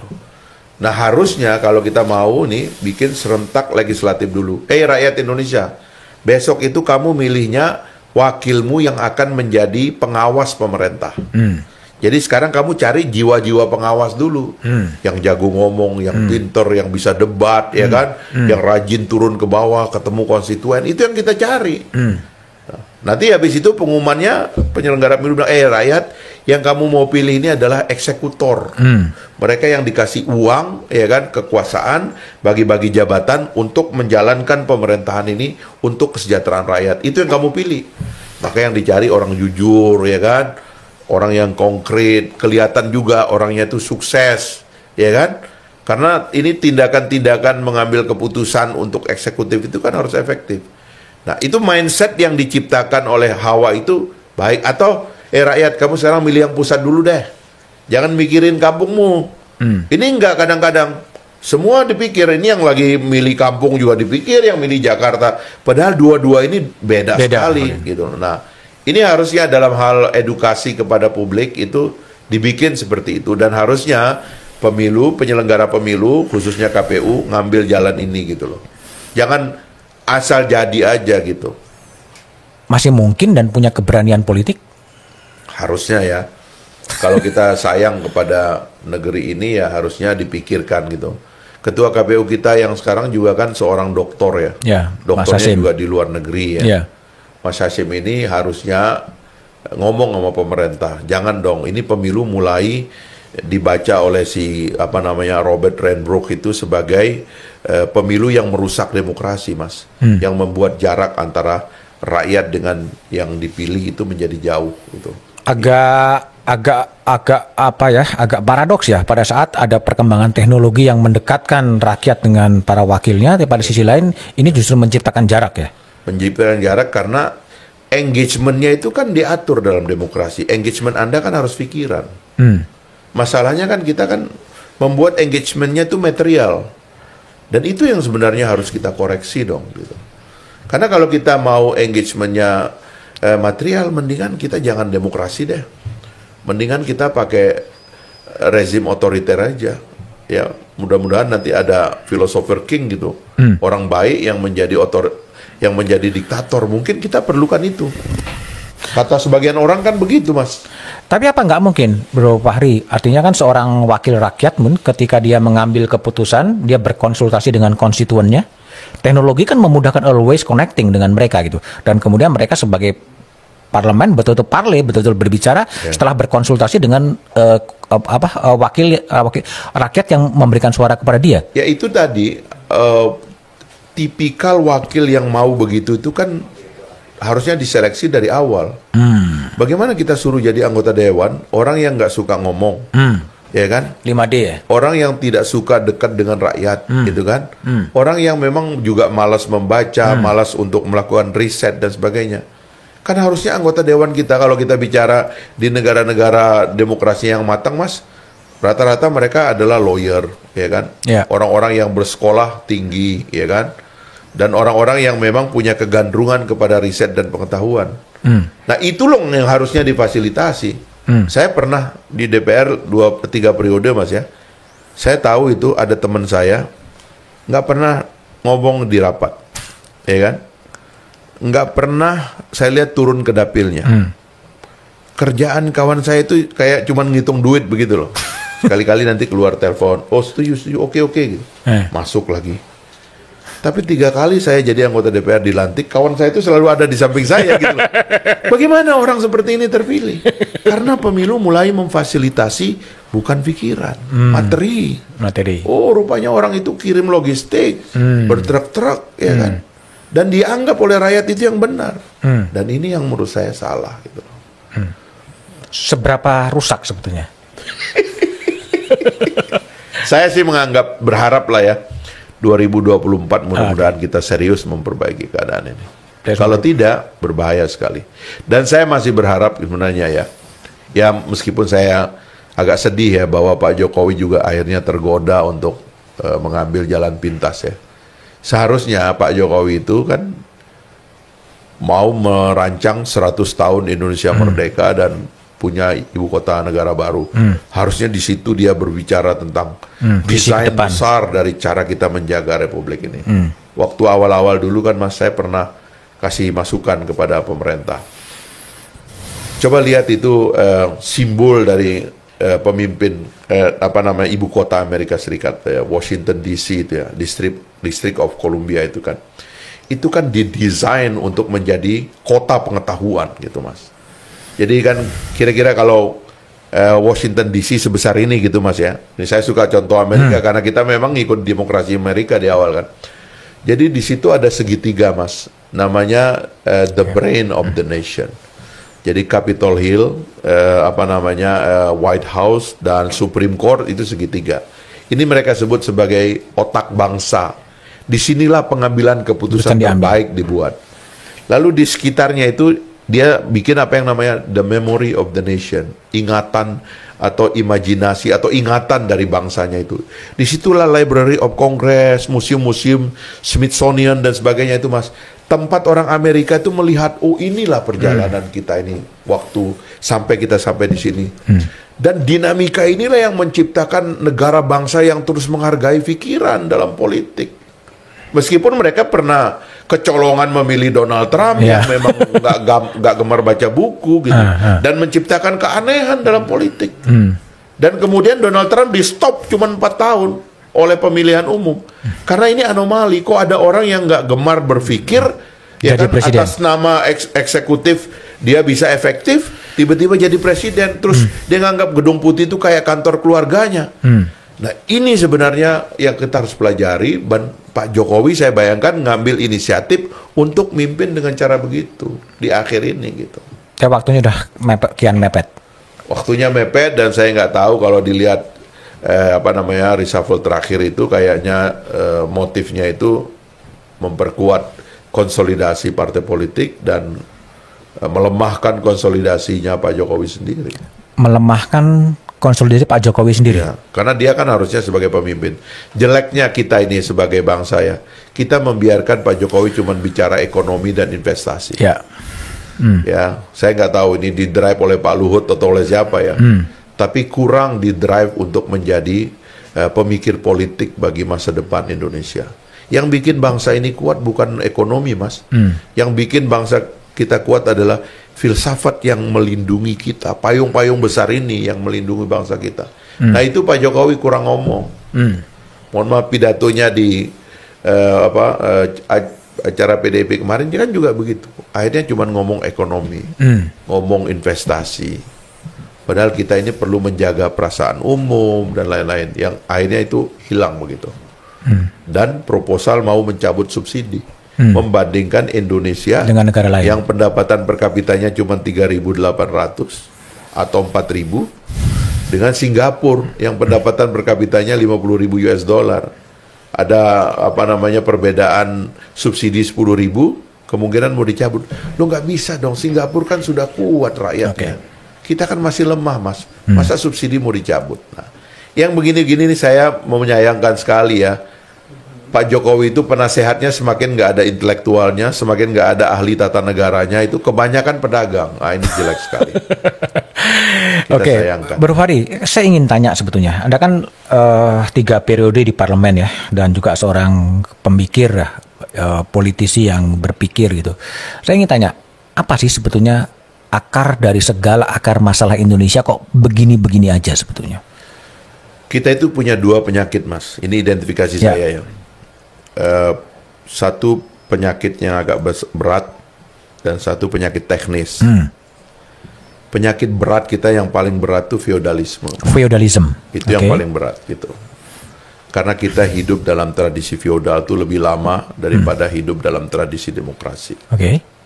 Nah harusnya kalau kita mau nih bikin serentak legislatif dulu. Rakyat Indonesia, besok itu kamu milihnya wakilmu yang akan menjadi pengawas pemerintah. Jadi sekarang kamu cari jiwa-jiwa pengawas dulu, yang jago ngomong, yang pinter, yang bisa debat, ya kan, yang rajin turun ke bawah, ketemu konstituen, itu yang kita cari. Nanti habis itu pengumumannya penyelenggara pemilu bilang, rakyat yang kamu mau pilih ini adalah eksekutor. Mereka yang dikasih uang, ya kan, kekuasaan, bagi-bagi jabatan untuk menjalankan pemerintahan ini untuk kesejahteraan rakyat. Itu yang kamu pilih. Maka yang dicari orang jujur, ya kan, orang yang konkret, kelihatan juga orangnya itu sukses, ya kan? Karena ini tindakan-tindakan mengambil keputusan untuk eksekutif itu kan harus efektif. Nah, itu mindset yang diciptakan oleh Hawa itu baik. Atau, rakyat kamu sekarang milih yang pusat dulu deh. Jangan mikirin kampungmu. Ini enggak, kadang-kadang semua dipikir. Ini yang lagi milih kampung juga dipikir, yang milih Jakarta. Padahal dua-dua ini beda sekali. Gitu. Nah, ini harusnya dalam hal edukasi kepada publik itu dibikin seperti itu. Dan harusnya penyelenggara pemilu, khususnya KPU, ngambil jalan ini gitu loh. Jangan asal jadi aja gitu. Masih mungkin dan punya keberanian politik? Harusnya ya. Kalau kita sayang kepada negeri ini ya harusnya dipikirkan gitu. Ketua KPU kita yang sekarang juga kan seorang doktor ya. Doktornya juga di luar negeri ya. Mas Hasim ini harusnya ngomong sama pemerintah. Jangan dong, ini pemilu mulai dibaca oleh Robert Renbrook itu sebagai pemilu yang merusak demokrasi, Mas. Yang membuat jarak antara rakyat dengan yang dipilih itu menjadi jauh gitu. Agak paradoks ya, pada saat ada perkembangan teknologi yang mendekatkan rakyat dengan para wakilnya, tapi pada sisi lain ini justru menciptakan jarak ya. Menciptakan jarak karena engagement-nya itu kan diatur dalam demokrasi. Engagement Anda kan harus pikiran. Masalahnya kan kita kan membuat engagement-nya itu material. Dan itu yang sebenarnya harus kita koreksi dong gitu. Karena kalau kita mau engagement-nya material, mendingan kita jangan demokrasi deh. Mendingan kita pakai rezim otoriter aja. Ya, mudah-mudahan nanti ada philosopher king gitu. Orang baik yang menjadi diktator. Mungkin kita perlukan itu. Kata sebagian orang kan begitu, Mas. Tapi apa nggak mungkin, Bro Fahri? Artinya kan seorang wakil rakyat, ketika dia mengambil keputusan, dia berkonsultasi dengan konstituennya. Teknologi kan memudahkan always connecting dengan mereka gitu. Dan kemudian mereka sebagai parlemen betul-betul berbicara setelah berkonsultasi dengan wakil rakyat yang memberikan suara kepada dia. Ya itu tadi tipikal wakil yang mau begitu itu kan harusnya diseleksi dari awal. Bagaimana kita suruh jadi anggota dewan orang yang nggak suka ngomong, ya kan? 5D ya. Orang yang tidak suka dekat dengan rakyat, gitu kan? Orang yang memang juga malas membaca, malas untuk melakukan riset dan sebagainya. Kan harusnya anggota dewan kita, kalau kita bicara di negara-negara demokrasi yang matang, Mas, rata-rata mereka adalah lawyer, ya kan? Orang-orang yang bersekolah tinggi, ya kan? Dan orang-orang yang memang punya kegandrungan kepada riset dan pengetahuan. Nah itu loh yang harusnya difasilitasi. Saya pernah di DPR 2-3 periode, Mas ya. Saya tahu itu ada teman saya nggak pernah ngomong di rapat, ya kan? Nggak pernah saya lihat turun ke dapilnya. Kerjaan kawan saya itu kayak cuman ngitung duit begitu loh. Sekali-kali nanti keluar telepon, oh setuju, oke gitu. Masuk lagi. Tapi 3 kali saya jadi anggota DPR dilantik, kawan saya itu selalu ada di samping saya gitu loh. Bagaimana orang seperti ini terpilih? Karena pemilu mulai memfasilitasi bukan pikiran, materi. Oh, rupanya orang itu kirim logistik, bertruk-truk, ya kan? Dan dianggap oleh rakyat itu yang benar. Dan ini yang menurut saya salah gitu. Seberapa rusak sebetulnya? Saya sih berharap lah ya, 2024 mudah-mudahan kita serius memperbaiki keadaan ini. Kalau tidak, berbahaya sekali. Dan saya masih berharap sebenarnya ya meskipun saya agak sedih ya bahwa Pak Jokowi juga akhirnya tergoda untuk mengambil jalan pintas ya. Seharusnya Pak Jokowi itu kan mau merancang 100 tahun Indonesia merdeka dan punya ibu kota negara baru. Harusnya di situ dia berbicara tentang desain besar dari cara kita menjaga republik ini. Waktu awal-awal dulu kan Mas, saya pernah kasih masukan kepada pemerintah. Coba lihat itu simbol dari pemimpin ibu kota Amerika Serikat, Washington DC itu ya, District of Columbia itu kan didesain untuk menjadi kota pengetahuan gitu Mas. Jadi kan kira-kira kalau Washington DC sebesar ini gitu Mas ya. Ini saya suka contoh Amerika karena kita memang ngikut demokrasi Amerika di awal kan. Jadi di situ ada segitiga Mas, namanya the brain of the nation. Jadi Capitol Hill, White House dan Supreme Court itu segitiga. Ini mereka sebut sebagai otak bangsa. Disinilah pengambilan keputusan terbaik dibuat. Lalu di sekitarnya itu dia bikin apa yang namanya the memory of the nation, ingatan atau imajinasi atau ingatan dari bangsanya itu. Disitulah Library of Congress, museum-museum, Smithsonian dan sebagainya itu Mas. Tempat orang Amerika itu melihat, oh inilah perjalanan kita ini waktu sampai di sini. Dan dinamika inilah yang menciptakan negara bangsa yang terus menghargai pikiran dalam politik. Meskipun mereka pernah kecolongan memilih Donald Trump yang memang nggak gemar baca buku gitu, dan menciptakan keanehan dalam politik. Dan kemudian Donald Trump di stop cuma 4 tahun oleh pemilihan umum karena ini anomali. Kok ada orang yang nggak gemar berpikir ya kan, atas nama eksekutif dia bisa efektif, tiba-tiba jadi presiden, terus dia nganggap Gedung Putih itu kayak kantor keluarganya. Nah ini sebenarnya yang kita harus pelajari. Dan Pak Jokowi saya bayangkan ngambil inisiatif untuk mimpin dengan cara begitu di akhir ini gitu. Kayak waktunya udah kian mepet. Waktunya mepet dan saya nggak tahu kalau dilihat reshuffle terakhir itu kayaknya motifnya itu memperkuat konsolidasi partai politik dan melemahkan konsolidasinya Pak Jokowi sendiri. Melemahkan konsolidasi Pak Jokowi sendiri. Ya, karena dia kan harusnya sebagai pemimpin. Jeleknya kita ini sebagai bangsa ya, kita membiarkan Pak Jokowi cuma bicara ekonomi dan investasi. Ya, ya, saya nggak tahu ini didrive oleh Pak Luhut atau oleh siapa ya. Tapi kurang didrive untuk menjadi pemikir politik bagi masa depan Indonesia. Yang bikin bangsa ini kuat bukan ekonomi Mas. Yang bikin bangsa kita kuat adalah filsafat yang melindungi kita, payung-payung besar ini yang melindungi bangsa kita. Nah itu Pak Jokowi kurang ngomong. Mohon maaf, pidatonya di acara PDIP kemarin dia kan juga begitu. Akhirnya cuma ngomong ekonomi, ngomong investasi. Padahal kita ini perlu menjaga perasaan umum dan lain-lain yang akhirnya itu hilang begitu. Dan proposal mau mencabut subsidi. Membandingkan Indonesia dengan negara lain yang pendapatan per kapitanya cuma 3.800 atau 4.000 dengan Singapura yang pendapatan per kapitanya 50.000 US dollar. Ada perbedaan subsidi 10.000, kemungkinan mau dicabut. Lo nggak bisa dong, Singapura kan sudah kuat rakyatnya. Kita kan masih lemah Mas. Masa subsidi mau dicabut? Nah, yang begini-gini nih saya menyayangkan sekali ya. Pak Jokowi itu penasehatnya semakin nggak ada intelektualnya, semakin nggak ada ahli tata negaranya, itu kebanyakan pedagang. Ah ini jelek sekali. Oke, Bro Fahri, saya ingin tanya sebetulnya, Anda kan 3 periode di parlemen ya, dan juga seorang pemikir, politisi yang berpikir gitu. Saya ingin tanya, apa sih sebetulnya akar dari segala akar masalah Indonesia kok begini-begini aja sebetulnya? Kita itu punya 2 penyakit Mas, ini identifikasi saya ya. Satu penyakit yang agak berat dan satu penyakit teknis. Penyakit berat kita yang paling berat itu feodalisme. Itu yang paling berat gitu. Karena kita hidup dalam tradisi feodal itu lebih lama daripada hidup dalam tradisi demokrasi.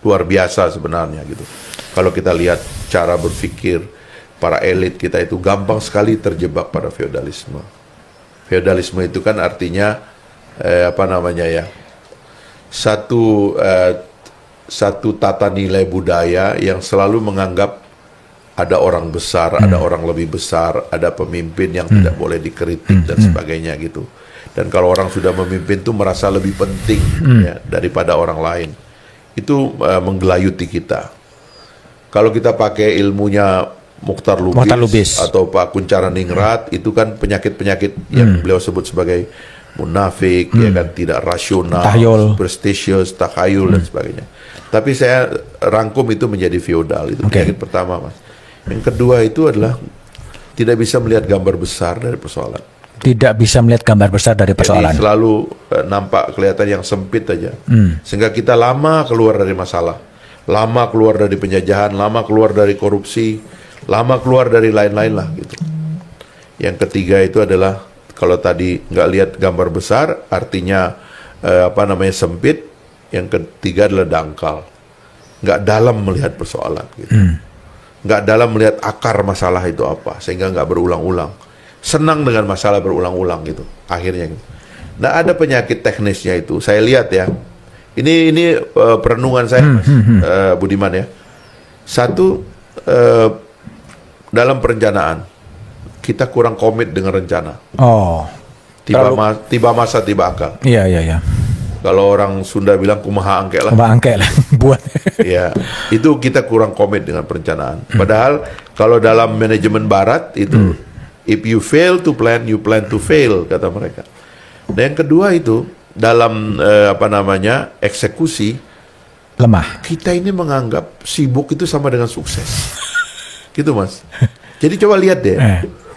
Luar biasa sebenarnya gitu. Kalau kita lihat cara berpikir para elit kita itu gampang sekali terjebak pada feodalisme. Feodalisme itu kan artinya satu tata nilai budaya yang selalu menganggap ada orang besar, ada orang lebih besar, ada pemimpin yang tidak boleh dikritik dan sebagainya gitu. Dan kalau orang sudah memimpin tuh merasa lebih penting ya, daripada orang lain. Itu menggelayuti kita. Kalau kita pakai ilmunya Mukhtar Lubis atau Pak Kunchara-Ningrat, itu kan penyakit-penyakit yang beliau sebut sebagai munafik, ya kan, tidak rasional, superstitious, takhayul dan sebagainya. Tapi saya rangkum itu menjadi feodal, itu penyakit pertama, Mas. Yang kedua itu adalah tidak bisa melihat gambar besar dari persoalan. Tidak bisa melihat gambar besar dari persoalan. Jadi selalu nampak kelihatan yang sempit aja. Sehingga kita lama keluar dari masalah, lama keluar dari penjajahan, lama keluar dari korupsi, lama keluar dari lain-lain lah gitu. Yang ketiga itu adalah kalau tadi nggak lihat gambar besar, artinya sempit. Yang ketiga adalah dangkal, nggak dalam melihat persoalan gitu. Nggak dalam melihat akar masalah itu apa, sehingga nggak berulang-ulang. Senang dengan masalah berulang-ulang gitu akhirnya gitu. Nah, ada penyakit teknisnya itu saya lihat ya, ini perenungan saya, Mas Budiman ya. Satu, dalam perencanaan kita kurang komit dengan rencana. Tiba masa tiba akal. Iya. Kalau orang Sunda bilang kumaha angke lah. Kumaha angke lah buat. Ya, itu kita kurang komit dengan perencanaan. Padahal kalau dalam manajemen barat itu if you fail to plan, you plan to fail, kata mereka. Dan yang kedua itu dalam eksekusi lemah. Kita ini menganggap sibuk itu sama dengan sukses. Gitu, Mas. Jadi coba lihat deh.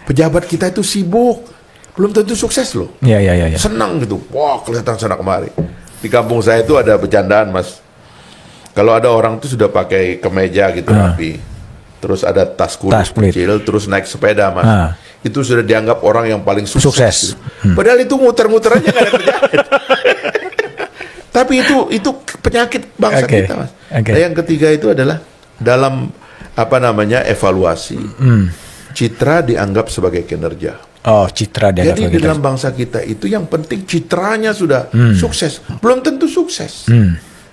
Pejabat kita itu sibuk, belum tentu sukses loh. Iya. Senang gitu. Wah, kelihatan sana kemari. Di kampung saya itu ada bercandaan, Mas. Kalau ada orang tuh sudah pakai kemeja gitu rapi, terus ada tas kulit kecil, terus naik sepeda, Mas. Itu sudah dianggap orang yang paling sukses. Gitu. Padahal itu muter-muter aja nggak ada kerjaan. Tapi itu penyakit bangsa kita, Mas. Nah, yang ketiga itu adalah dalam evaluasi. Citra dianggap sebagai kinerja. Citra dianggap. Jadi di dalam bangsa kita itu yang penting citranya sudah sukses, belum tentu sukses.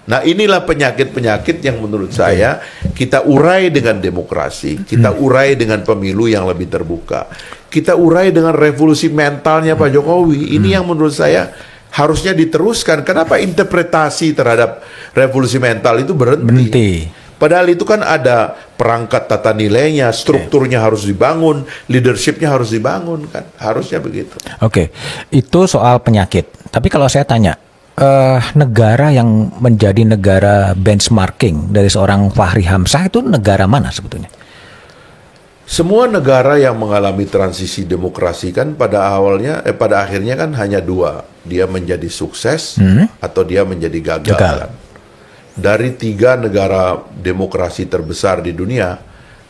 Nah, inilah penyakit-penyakit yang menurut saya kita urai dengan demokrasi, kita urai dengan pemilu yang lebih terbuka, kita urai dengan revolusi mentalnya Pak Jokowi. Ini yang menurut saya harusnya diteruskan. Kenapa interpretasi terhadap revolusi mental itu berhenti? Padahal itu kan ada perangkat tata nilainya, strukturnya harus dibangun, leadershipnya harus dibangun, kan harusnya begitu. Itu soal penyakit. Tapi kalau saya tanya, negara yang menjadi negara benchmarking dari seorang Fahri Hamzah itu negara mana sebetulnya? Semua negara yang mengalami transisi demokrasi kan pada akhirnya kan hanya dua, dia menjadi sukses atau dia menjadi gagal. Kan? Dari 3 negara demokrasi terbesar di dunia,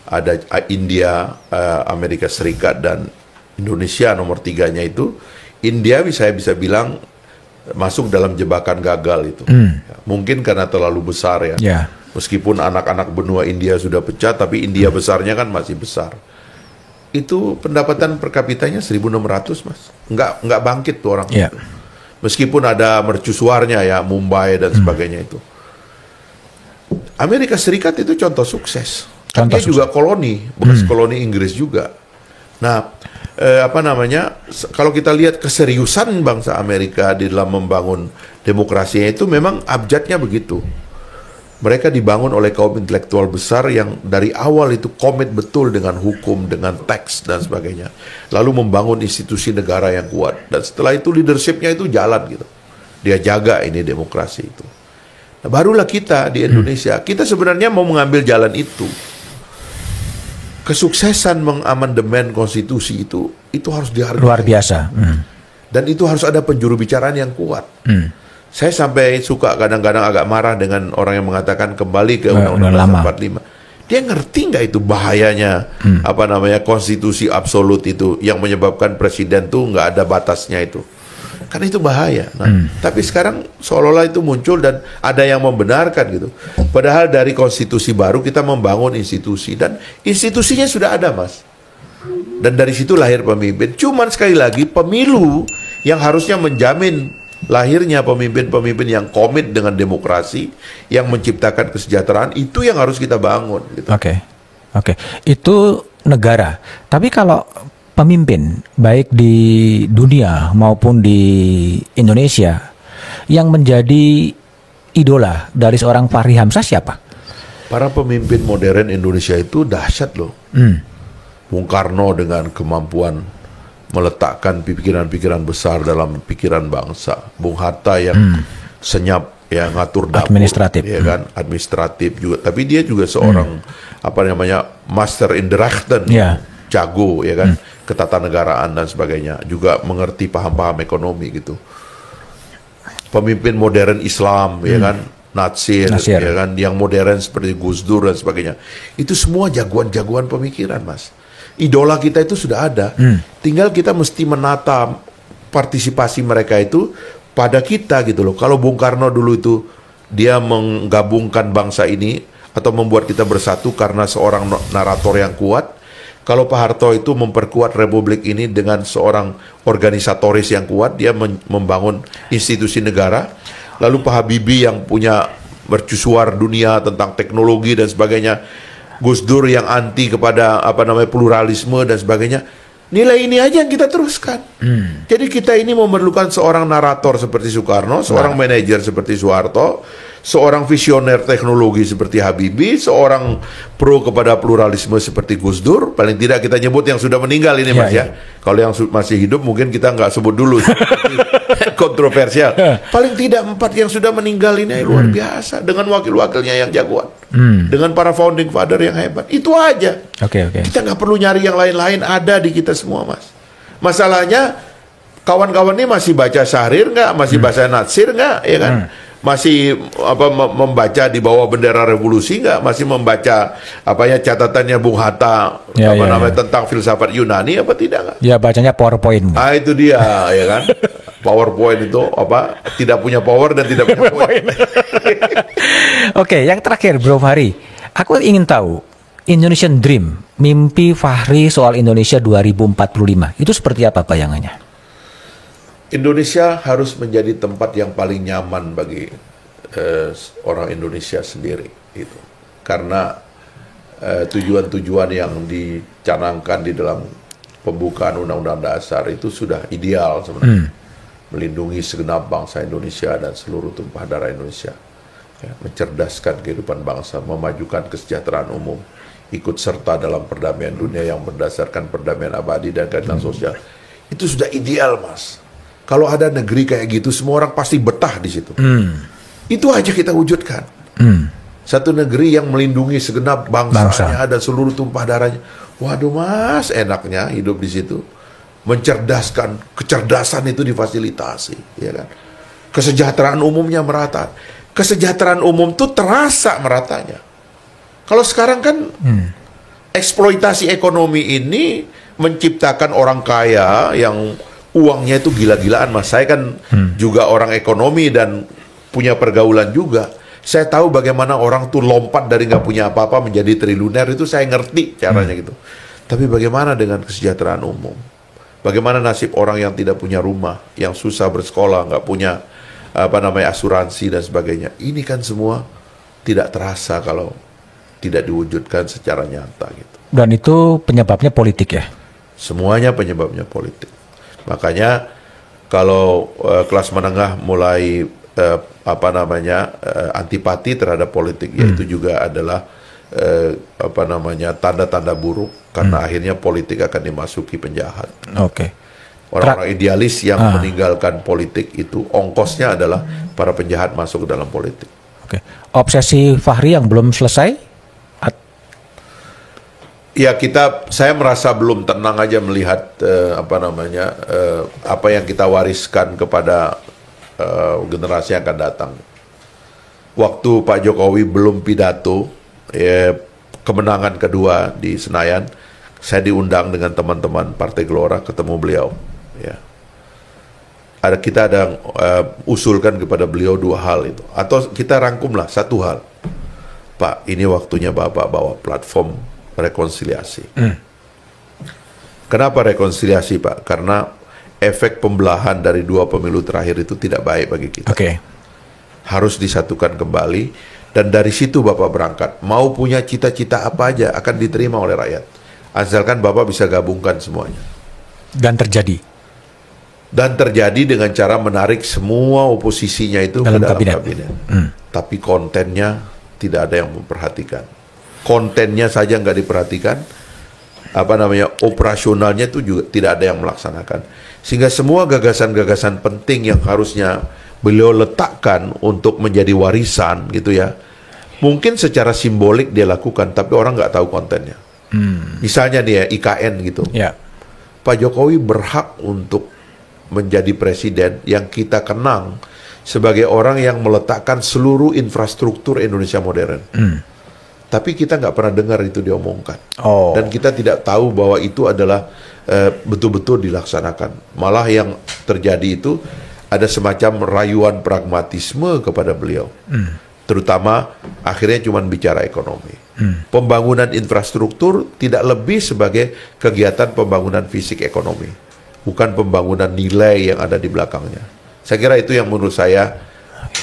ada India, Amerika Serikat, dan Indonesia nomor 3-nya itu. India saya bisa bilang masuk dalam jebakan gagal itu. Mungkin karena terlalu besar ya. Meskipun anak-anak benua India sudah pecah, tapi India besarnya kan masih besar. Itu pendapatan per kapitanya 1.600, Mas. Nggak bangkit tuh orang itu. Meskipun ada mercusuarnya ya, Mumbai dan sebagainya itu. Amerika Serikat itu contoh sukses. Dia juga koloni, bekas koloni Inggris juga. Nah, kalau kita lihat keseriusan bangsa Amerika di dalam membangun demokrasinya itu memang abjadnya begitu. Mereka dibangun oleh kaum intelektual besar yang dari awal itu komit betul dengan hukum, dengan teks dan sebagainya. Lalu membangun institusi negara yang kuat. Dan setelah itu leadershipnya itu jalan gitu. Dia jaga ini demokrasi itu. Nah, barulah kita di Indonesia, kita sebenarnya mau mengambil jalan itu. Kesuksesan mengamandemen konstitusi itu harus dihargai. Luar biasa. Dan itu harus ada penjuru bicaraan yang kuat. Saya sampai suka kadang-kadang agak marah dengan orang yang mengatakan kembali ke Undang-Undang 45. Dia ngerti nggak itu bahayanya konstitusi absolut itu yang menyebabkan presiden tuh nggak ada batasnya itu. Karena itu bahaya. Nah, tapi sekarang seolah-olah itu muncul dan ada yang membenarkan gitu. Padahal dari konstitusi baru kita membangun institusi dan institusinya sudah ada, Mas. Dan dari situ lahir pemimpin. Cuman sekali lagi pemilu yang harusnya menjamin lahirnya pemimpin-pemimpin yang komit dengan demokrasi, yang menciptakan kesejahteraan, itu yang harus kita bangun. Gitu. Oke. Itu negara. Tapi kalau pemimpin, baik di dunia maupun di Indonesia, yang menjadi idola dari seorang Fachri Hamzah siapa? Para pemimpin modern Indonesia itu dahsyat loh. Bung Karno dengan kemampuan meletakkan pikiran-pikiran besar dalam pikiran bangsa. Bung Hatta yang senyap, ya, ngatur dapur, administratif, ya kan, administratif juga. Tapi dia juga seorang master in the Rechten, jago, ya kan, ketatanegaraan dan sebagainya. Juga mengerti paham-paham ekonomi gitu. Pemimpin modern Islam, ya kan, Natsir, ya kan, yang modern seperti Gus Dur dan sebagainya. Itu semua jagoan-jagoan pemikiran, Mas. Idola kita itu sudah ada. Tinggal kita mesti menata partisipasi mereka itu pada kita gitu loh. Kalau Bung Karno dulu itu dia menggabungkan bangsa ini atau membuat kita bersatu karena seorang narator yang kuat. Kalau Pak Harto itu memperkuat republik ini dengan seorang organisatoris yang kuat, dia membangun institusi negara. Lalu Pak Habibie yang punya mercusuar dunia tentang teknologi dan sebagainya. Gus Dur yang anti kepada pluralisme dan sebagainya. Nilai ini aja yang kita teruskan. Jadi kita ini memerlukan seorang narator seperti Soekarno, seorang manajer seperti Soeharto, seorang visioner teknologi seperti Habibie, seorang pro kepada pluralisme seperti Gus Dur. Paling tidak kita nyebut yang sudah meninggal ini, Mas, ya. Kalau yang masih hidup mungkin kita nggak sebut dulu. Kontroversial. Paling tidak 4 yang sudah meninggal ini luar biasa, dengan wakil-wakilnya yang jagoan, dengan para founding father yang hebat. Itu aja. Kita nggak perlu nyari yang lain-lain, ada di kita semua, Mas. Masalahnya kawan-kawan ini masih baca Syahrir nggak, masih baca Natsir nggak, ya kan? Masih membaca di bawah bendera revolusi nggak, masih membaca catatannya Bung Hatta tentang filsafat Yunani apa tidak nggak? Ya, bacanya PowerPoint. Itu dia, ya kan? PowerPoint itu tidak punya power dan tidak punya point. Oke, yang terakhir Bro Fachri, aku ingin tahu Indonesian Dream, mimpi Fachri soal Indonesia 2045 itu seperti apa bayangannya? Indonesia harus menjadi tempat yang paling nyaman bagi orang Indonesia sendiri, itu karena tujuan-tujuan yang dicanangkan di dalam pembukaan Undang-Undang Dasar itu sudah ideal sebenarnya. Melindungi segenap bangsa Indonesia dan seluruh tumpah darah Indonesia, ya, mencerdaskan kehidupan bangsa, memajukan kesejahteraan umum, ikut serta dalam perdamaian dunia yang berdasarkan perdamaian abadi dan keadilan sosial. Itu sudah ideal, Mas. Kalau ada negeri kayak gitu, semua orang pasti betah di situ. Itu aja kita wujudkan. Satu negeri yang melindungi segenap bangsanya dan seluruh tumpah darahnya. Waduh, Mas, enaknya hidup di situ. Mencerdaskan, kecerdasan itu difasilitasi, ya kan? Kesejahteraan umumnya merata. Kesejahteraan umum tuh terasa meratanya. Kalau sekarang kan eksploitasi ekonomi ini menciptakan orang kaya yang uangnya itu gila-gilaan, Mas. Saya kan juga orang ekonomi dan punya pergaulan juga. Saya tahu bagaimana orang tuh lompat dari nggak punya apa-apa menjadi triliuner, itu saya ngerti caranya gitu. Tapi bagaimana dengan kesejahteraan umum? Bagaimana nasib orang yang tidak punya rumah, yang susah bersekolah, nggak punya asuransi dan sebagainya? Ini kan semua tidak terasa kalau tidak diwujudkan secara nyata gitu. Dan itu penyebabnya politik, ya? Semuanya penyebabnya politik. Makanya kalau kelas menengah mulai antipati terhadap politik, yaitu juga adalah tanda-tanda buruk, karena akhirnya politik akan dimasuki penjahat. Orang-orang idealis yang meninggalkan politik itu ongkosnya adalah para penjahat masuk ke dalam politik. Obsesi Fachri yang belum selesai? Ya, saya merasa belum tenang aja melihat apa yang kita wariskan kepada generasi yang akan datang. Waktu Pak Jokowi belum pidato kemenangan kedua di Senayan, saya diundang dengan teman-teman Partai Gelora ketemu beliau. Ya, kita ada usulkan kepada beliau 2 hal itu, atau kita rangkumlah 1 hal. Pak, ini waktunya Bapak bawa platform rekonsiliasi. Kenapa rekonsiliasi, Pak? Karena efek pembelahan dari 2 pemilu terakhir itu tidak baik bagi kita. Harus disatukan kembali, dan dari situ Bapak berangkat. Mau punya cita-cita apa aja akan diterima oleh rakyat, asalkan Bapak bisa gabungkan semuanya. Dan terjadi dengan cara menarik semua oposisinya itu ke dalam kabinet. Tapi kontennya tidak ada yang memperhatikan. Kontennya saja nggak diperhatikan, operasionalnya itu juga tidak ada yang melaksanakan. Sehingga semua gagasan-gagasan penting yang harusnya beliau letakkan untuk menjadi warisan gitu ya, mungkin secara simbolik dia lakukan, tapi orang nggak tahu kontennya. Misalnya nih ya, IKN gitu. Pak Jokowi berhak untuk menjadi presiden yang kita kenang sebagai orang yang meletakkan seluruh infrastruktur Indonesia modern. Tapi kita nggak pernah dengar itu diomongkan. Dan kita tidak tahu bahwa itu adalah betul-betul dilaksanakan. Malah yang terjadi itu ada semacam rayuan pragmatisme kepada beliau. Terutama akhirnya cuma bicara ekonomi. Pembangunan infrastruktur tidak lebih sebagai kegiatan pembangunan fisik ekonomi, bukan pembangunan nilai yang ada di belakangnya. Saya kira itu yang menurut saya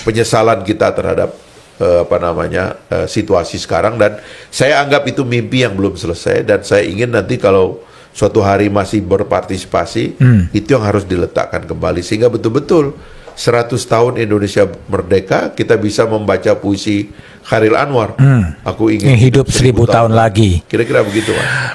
penyesalan kita terhadap situasi sekarang, dan saya anggap itu mimpi yang belum selesai, dan saya ingin nanti kalau suatu hari masih berpartisipasi, itu yang harus diletakkan kembali sehingga betul-betul 100 tahun Indonesia merdeka kita bisa membaca puisi Chairil Anwar. Aku ingin hidup 1000 tahun lagi. Kira-kira begitu, Mas.